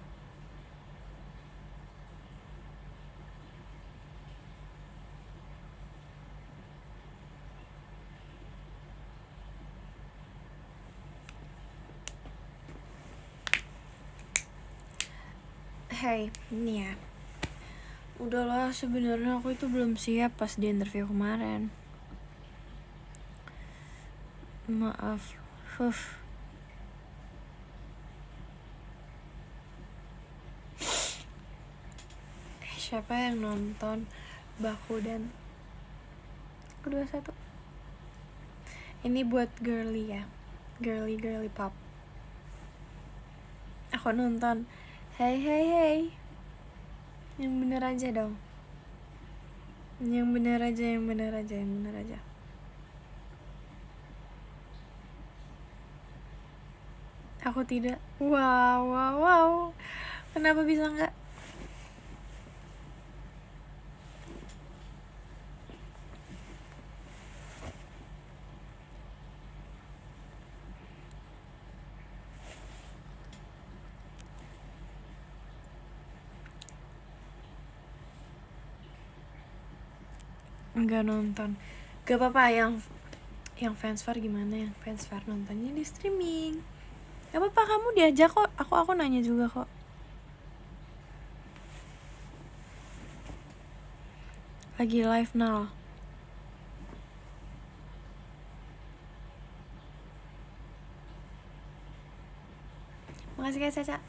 S1: Hey, ini ya. Udahlah, sebenarnya aku itu belum siap pas di interview kemarin. Maaf. Siapa yang nonton Baku dan kedua satu? Ini buat girly ya, girly pop. Aku nonton. Hey. Yang bener aja dong. Yang bener aja. Aku tidak. Wow. Kenapa bisa enggak? Enggak nonton. Gak apa-apa, yang fans Far gimana, yang fans Far nontonnya di streaming. Gak apa-apa, kamu diajak kok. Aku nanya juga kok. Lagi live now. Makasih guys, Caca.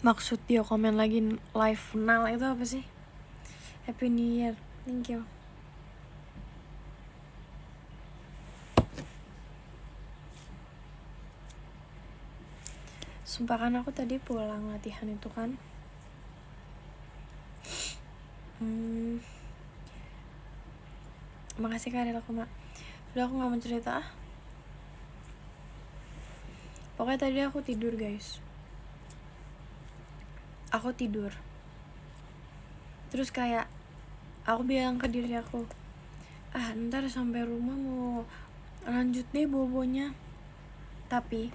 S1: Maksud dia komen lagi live now itu apa sih? Happy New Year. Thank you. Sumpah kan aku tadi pulang latihan itu kan. Makasih Kak Rila Kuma. Udah aku gak mau cerita. Pokoknya tadi aku tidur guys. Aku tidur. Terus kayak aku bilang ke diri aku, ntar sampai rumah mau lanjut deh bobonya. Tapi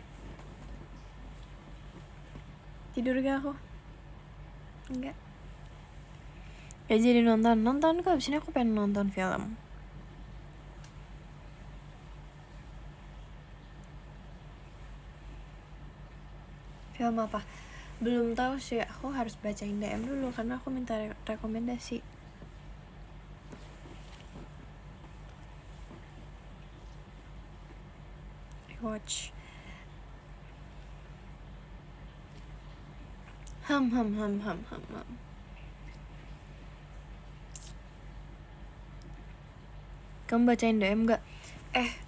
S1: tidur gak aku? Enggak. Ya jadi nonton kok. Abis ini aku pengen nonton film. Film apa? Belum tahu sih, aku harus bacain DM dulu karena aku minta rekomendasi. Watch. Ham. Kamu bacain DM gak?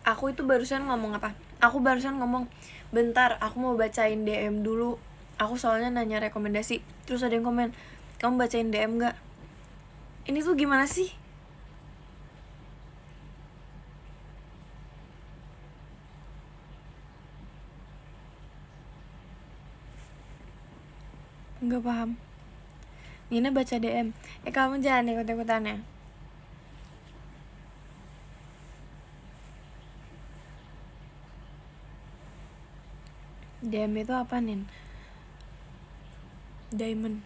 S1: Aku itu barusan ngomong apa? Aku barusan ngomong, bentar aku mau bacain DM dulu. Aku soalnya nanya rekomendasi. Terus ada yang komen, kamu bacain DM gak? Ini tuh gimana sih? Nggak paham. Nina baca DM. Kamu jangan ikut-ikutan ya. DM itu apa, Nin? Diamond.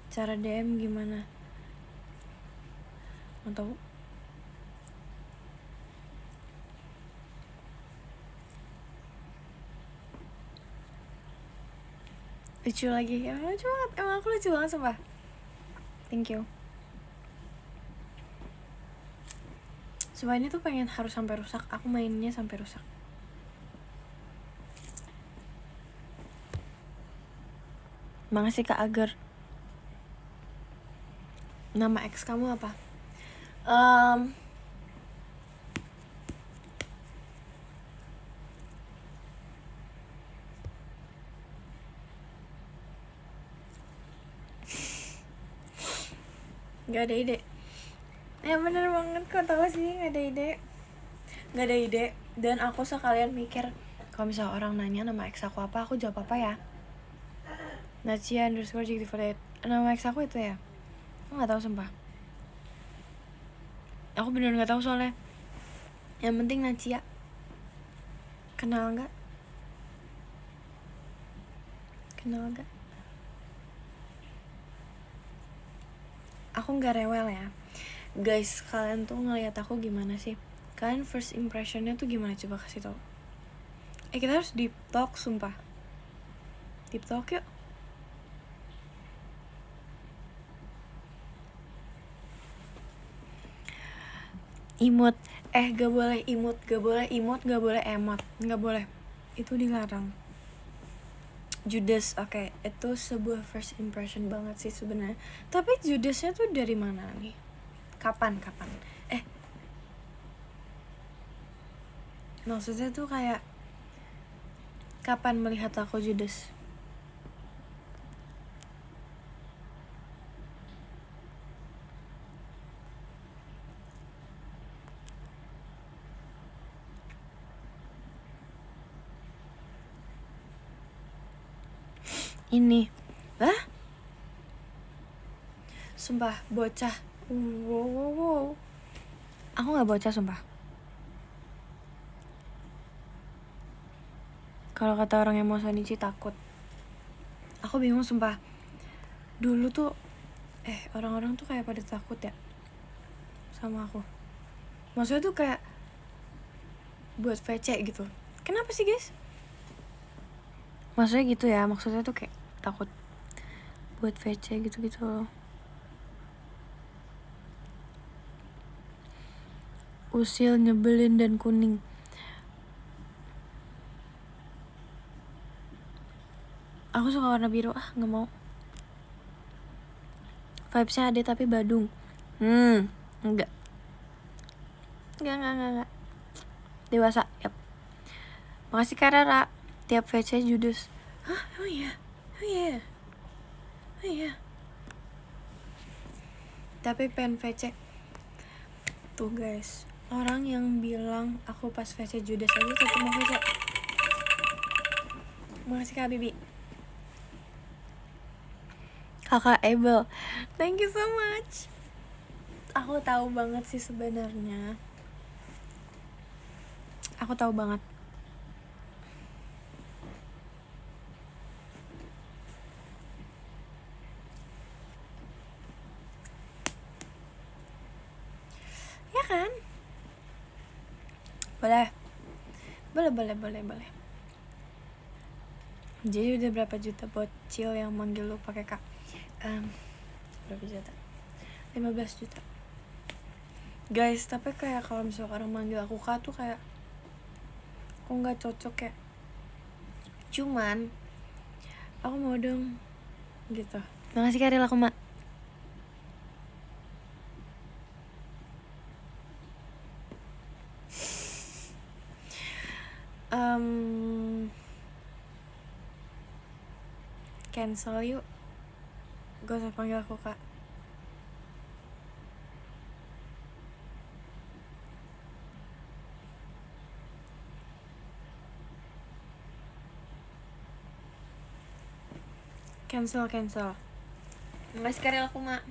S1: Cara DM gimana? Mau tahu? Lucu lagi. Emang lucu banget. Emang aku lucu banget sumpah. Thank you. Sumpah ini tuh pengen harus sampai rusak. Aku mainnya sampai rusak. Makasih Kak Agar. Nama ex kamu apa? Gak ada ide. Ya bener banget, kok tahu sih gak ada ide. Gak ada ide. Dan aku sekalian mikir, kalau misalnya orang nanya nama ex aku apa, aku jawab apa ya? Nacia_JKT48. Nama ex aku itu ya? Aku gak tahu sumpah. Aku bener gak tahu soalnya. Yang penting Nacia. Kenal gak? Kenal gak? Aku gak rewel ya. Guys, kalian tuh ngeliat aku gimana sih? Kalian first impressionnya tuh gimana? Coba kasih tau. Kita harus deep talk sumpah. Deep talk yuk. Imut. Gak boleh imut, gak boleh imut, gak boleh emot. Gak boleh. Itu dilarang. Judas, oke, itu sebuah first impression banget sih sebenarnya. Tapi Judasnya tuh dari mana nih? Kapan? Maksudnya tuh kayak kapan melihat aku Judas? Ini, sumpah bocah. Wow. Aku nggak bocah sumpah. Kalau kata orang yang mau Sonichi takut. Aku bingung sumpah. Dulu tuh orang-orang tuh kayak pada takut ya sama aku. Maksudnya tuh kayak buat VC gitu. Kenapa sih guys? Maksudnya gitu ya, maksudnya tuh kayak takut buat VC gitu-gitu loh. Usil, nyebelin, dan kuning. Aku suka warna biru, gak mau. Vibesnya ada tapi Badung. Enggak. Dewasa, yap. Makasih Kak Rara. Tiap VC Judas. Oh iya. Tapi pengen VC. Tuh guys, orang yang bilang aku pas VC Judas aja tetap mau VC. Makasih Kak Bibi. Kakak Abel, thank you so much. Aku tahu banget sih sebenarnya. Aku tahu banget. Ya kan? Boleh. Jadi udah berapa juta bocil yang manggil lu pakai Kak? Berapa juta? 15 juta. Guys, tapi kayak kalau misalnya orang manggil aku Kak tuh kayak aku nggak cocok ya. Cuman aku mau dong gitu. Makasih Kak Rila Kuma. Cancel yuk. Gak usah panggil aku Kak. Cancel. Makasih Karel aku mak.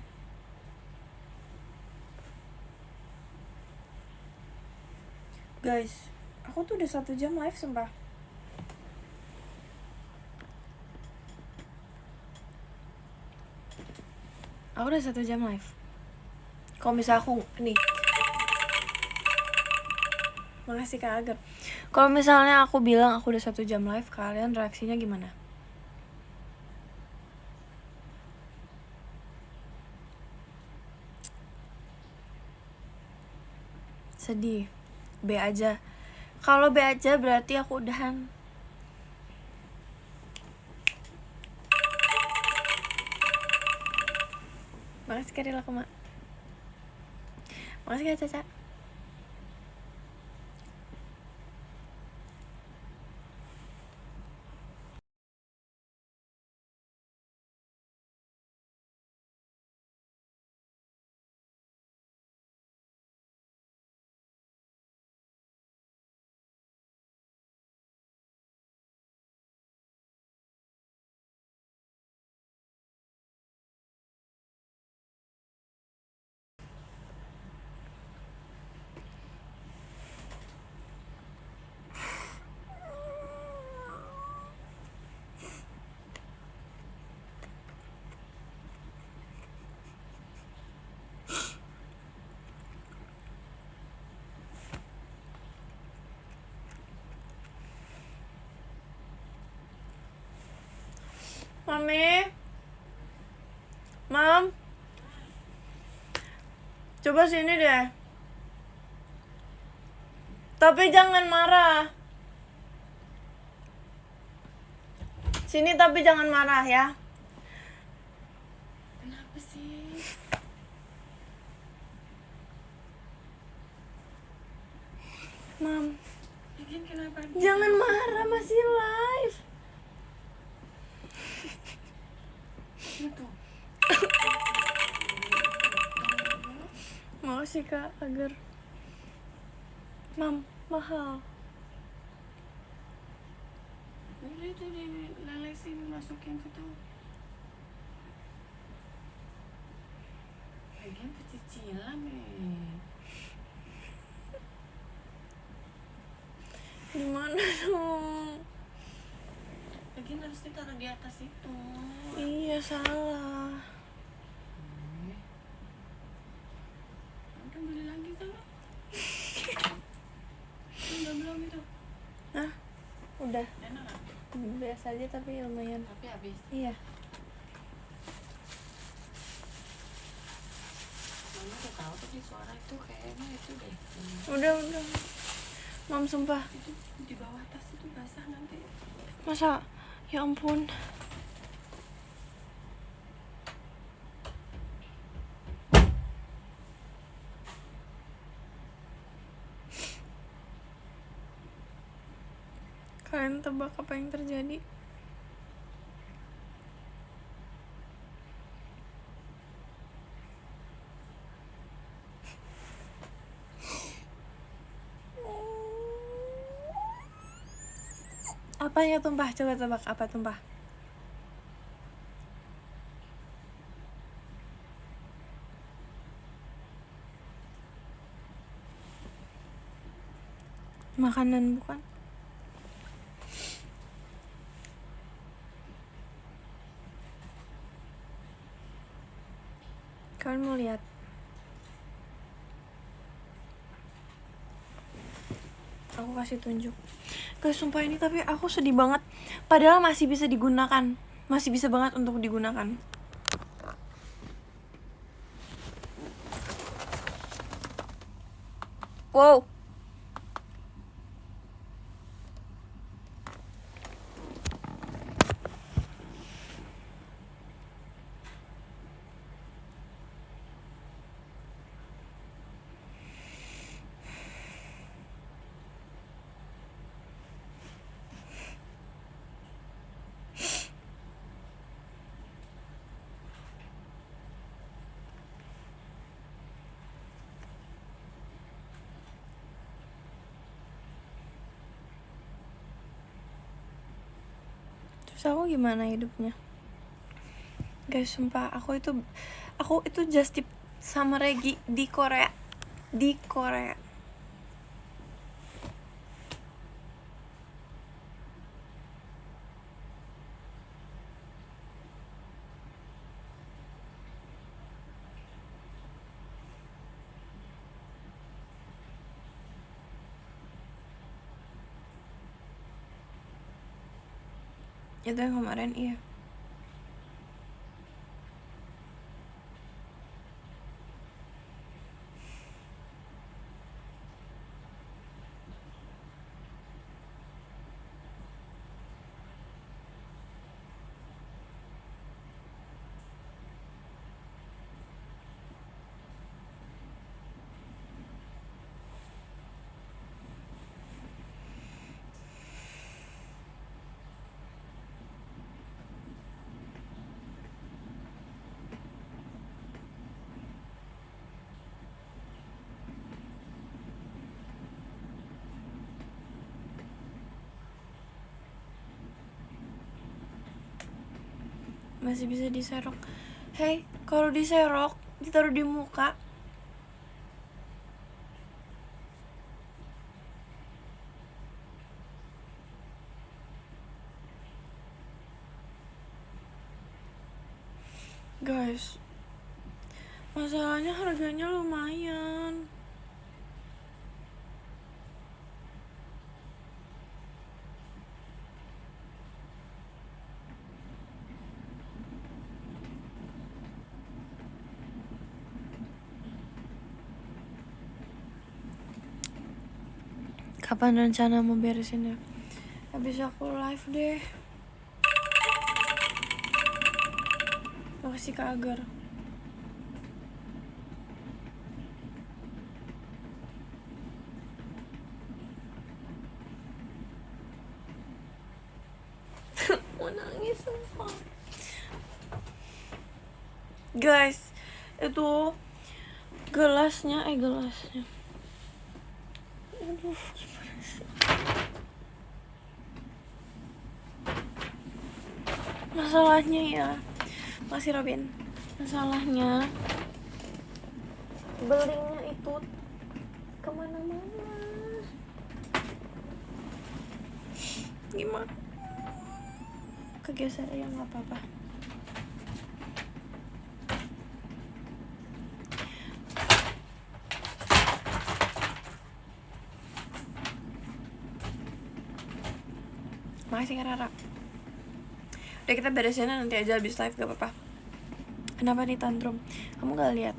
S1: Guys, aku tuh udah 1 jam live sumpah. Aku udah 1 jam live. Kalau misal aku nih, makasih Kak Agar. Kalau misalnya aku bilang aku udah 1 jam live, kalian reaksinya gimana? Sedih. B aja. Kalau B aja berarti aku udahan. Makasih Karel aku mak. Makasih Kak Caca. Mami, Mam, coba sini deh. Tapi jangan marah. Sini tapi jangan marah ya. Kenapa sih? Mam, kenapa? Jangan marah, masih live. Gitu. Makasih Kak Agar. Mam, mahal. Udah itu dilelesin, masukin ke tuh. Lagian kecicilan nih. Gimana dong? Lagian harus ditaruh di atas itu. Iya salah. Udah beli lagi sana. Belum itu. Hah? Udah. Enak gak? Biasa aja tapi lumayan. Tapi habis. Iya. Mama udah tahu tadi suara itu kayaknya itu deh. Udah. Mam sumpah. Itu di bawah tas itu basah nanti. Masa? Ya ampun. Kalian tebak apa yang terjadi? Apanya tumpah? Coba tebak apa tumpah? Makanan bukan? Kalian mau lihat? Aku kasih tunjuk. Guys, sumpah ini tapi aku sedih banget. Padahal masih bisa digunakan. Masih bisa banget untuk digunakan. Wow. Terus aku gimana hidupnya? Guys, sumpah aku itu just tip sama Regi di Korea. Itu yang kemarin, iya. Masih bisa diserok. Hey, kalau diserok ditaruh di muka. Guys, masalahnya harganya lumayan. Kapan rencana mau beresin ya? Habis aku live deh. Makasih Kak Agar. Mau nangis sumpah. Guys, itu gelasnya. Aduh, masalahnya ya, masih Robin. Masalahnya belinya itu kemana-mana. Gimana? Kegeser ya, nggak apa-apa. Makasih Kak Rara. Udah, kita beresinnya nanti aja habis live, gak apa-apa. Kenapa nih tantrum? Kamu gak lihat?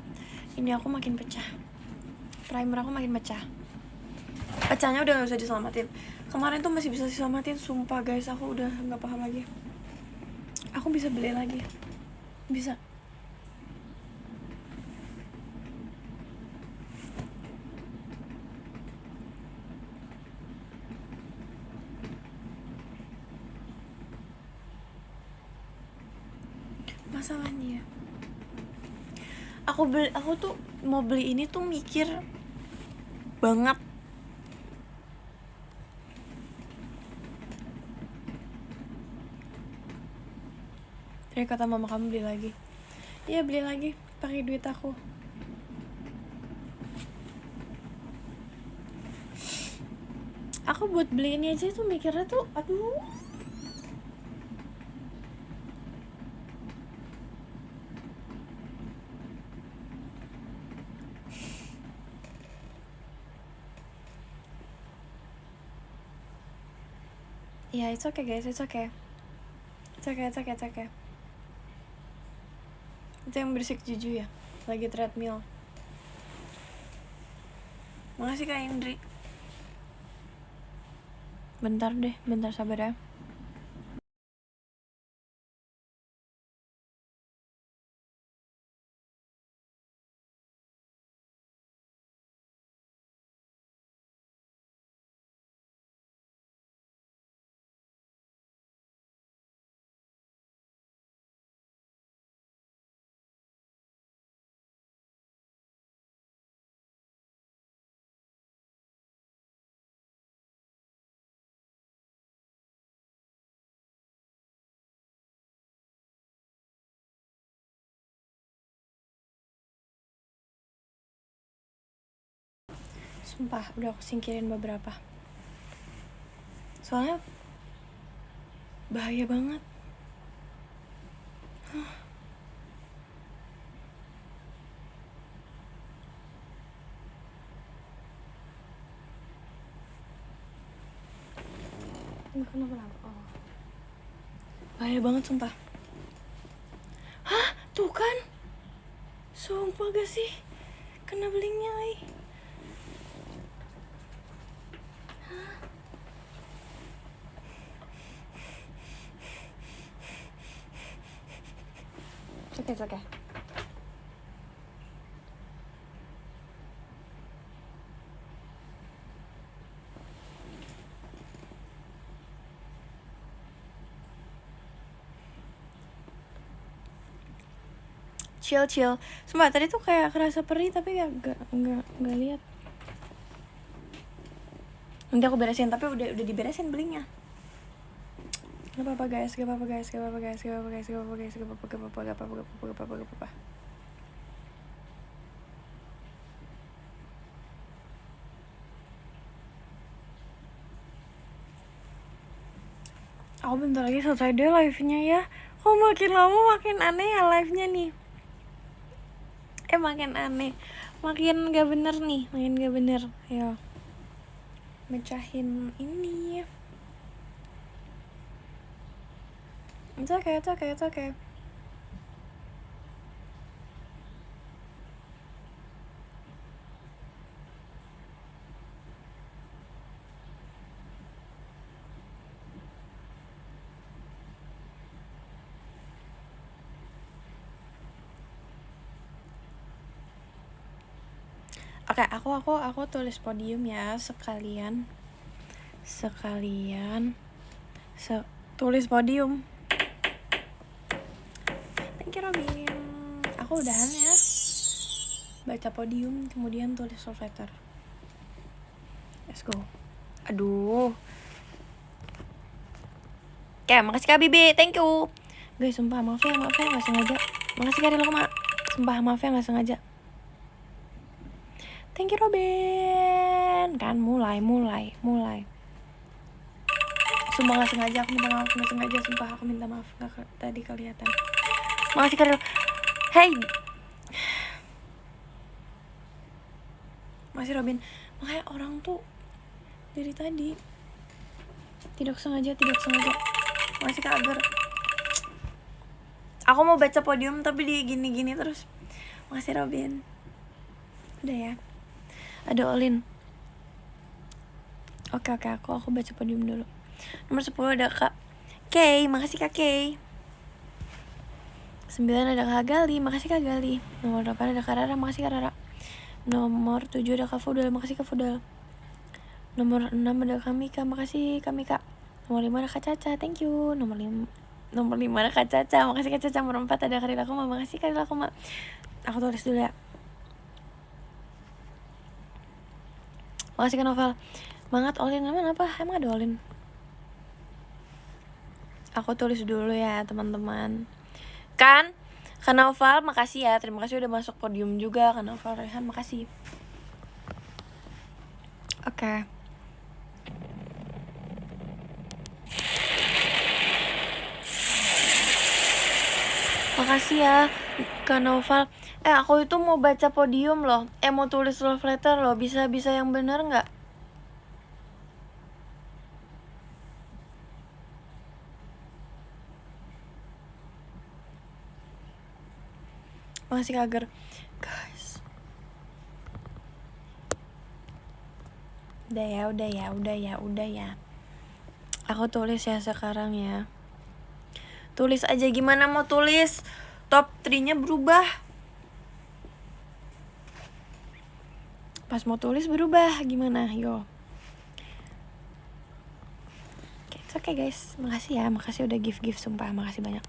S1: Ini aku makin pecah. Primer aku makin pecah. Pecahnya udah gak bisa diselamatin. Kemarin tuh masih bisa diselamatin, sumpah guys. Aku udah gak paham lagi. Aku bisa beli lagi. Bisa. Masalahnya aku tuh mau beli ini tuh mikir banget. Dari kata mama kamu beli lagi. Iya, beli lagi pakai duit aku. Aku buat beli ini aja tuh mikirnya tuh aduh. Ya, it's okay guys, it's okay. It's okay. Itu yang berisik Juju ya, lagi treadmill. Makasih Kak Indri. Bentar sabar ya. Sumpah, udah aku singkirin beberapa. Soalnya bahaya banget. Kenapa? Oh. Bahaya banget sumpah. Hah? Tuh kan? Sumpah gak sih? Kena blinknya lagi. Oke. Chill. Sumpah tadi tuh kayak kerasa perih tapi ya nggak lihat. Nanti aku beresin, tapi udah diberesin blinknya. Gak apa-apa guys. Aku bentar lagi selesai deh live-nya ya. Kok makin lama makin aneh ya live-nya nih. Makin aneh, makin gak bener nih, Ayo mecahin ini. It's okay. Oke, aku tulis podium ya sekalian tulis podium. Thank you Robin. Aku udahan ya. Baca podium kemudian tulis love letter. Let's go. Aduh. Oke, makasih Kak Bibi. Thank you. Guys, sumpah maaf ya gak sengaja. Makasih Kak Rilma. Sumpah maaf ya gak sengaja. Thank you Robin. Kan mulai. Sumpah gak sengaja, aku minta maaf. Sumpah aku minta maaf, gak tadi kelihatan. Makasih Karel. Hey, masih Robin. Makanya orang tuh dari tadi tidak sengaja. Makasih Kak Agar. Aku mau baca podium tapi dia gini terus. Makasih Robin. Udah ya. Ada Olin. Oke, aku baca podium dulu. Nomor 10 ada Kak Kay, makasih Kak Kay. 9 ada Kak Gali, makasih Kak Gali. Nomor 8 ada Kak Rara, makasih Kak Rara. Nomor 7 ada Kak Fudal, makasih Kak Fudal. Nomor 6 ada Kak Mika, makasih Kak Mika. Nomor 5 ada Kak Caca, thank you. Nomor 5 ada Kak Caca, makasih Kak Caca. Nomor 4 ada Kak Rila Kuma, makasih Kak Rila Kuma. Aku tulis dulu ya. Makasih Kak Novel. Semangat Olin, emang apa? Emang ada Olin? Aku tulis dulu ya teman-teman. Kan Kak Novel, makasih ya. Terima kasih udah masuk podium juga. Kak Novel Rehan, makasih. Oke. Makasih ya Kak Novel. Aku itu mau baca podium loh. Mau tulis love letter loh. Bisa yang bener gak? Makasih Kak Agar. Guys, udah ya. Aku tulis ya sekarang ya. Tulis aja, gimana mau tulis? Top 3-nya berubah. Pas mau tulis berubah, gimana? Yo. Oke guys, makasih ya. Makasih udah give sumpah, makasih banyak.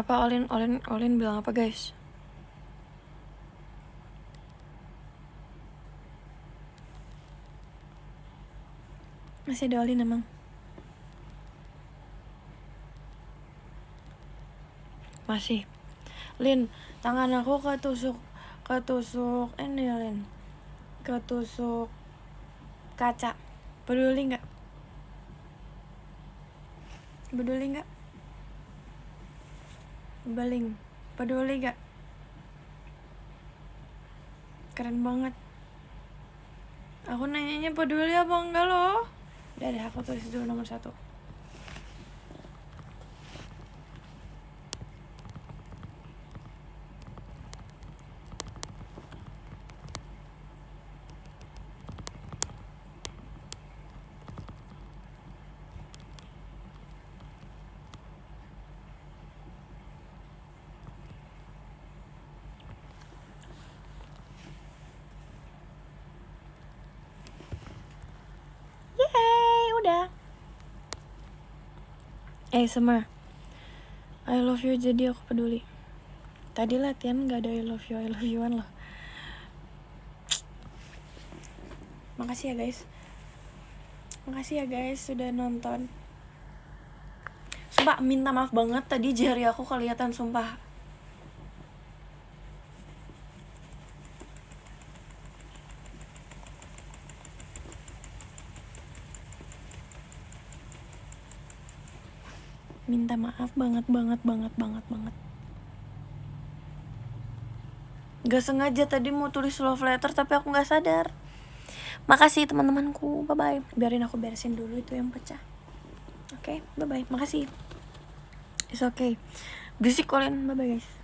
S1: Apa Olin bilang apa guys? Masih ada Olin emang? Masih. Lin, tangan aku ketusuk ini Lin, ketusuk kaca. Peduli nggak? Beling, peduli nggak? Keren banget. Aku nanyanya peduli apa enggak loh? Udah deh, aku tulis dulu nomor 1. Yeay, udah. Summer, I love you jadi aku peduli. Tadi latihan gak ada I love you-an loh. Makasih ya guys sudah nonton. Sumpah minta maaf banget tadi jari aku kelihatan, sumpah. Minta maaf banget. Gak sengaja tadi mau tulis love letter tapi aku gak sadar. Makasih teman-temanku, bye-bye. Biarin aku beresin dulu itu yang pecah. Oke, bye-bye, makasih. It's okay. Berisik kalian, bye-bye guys.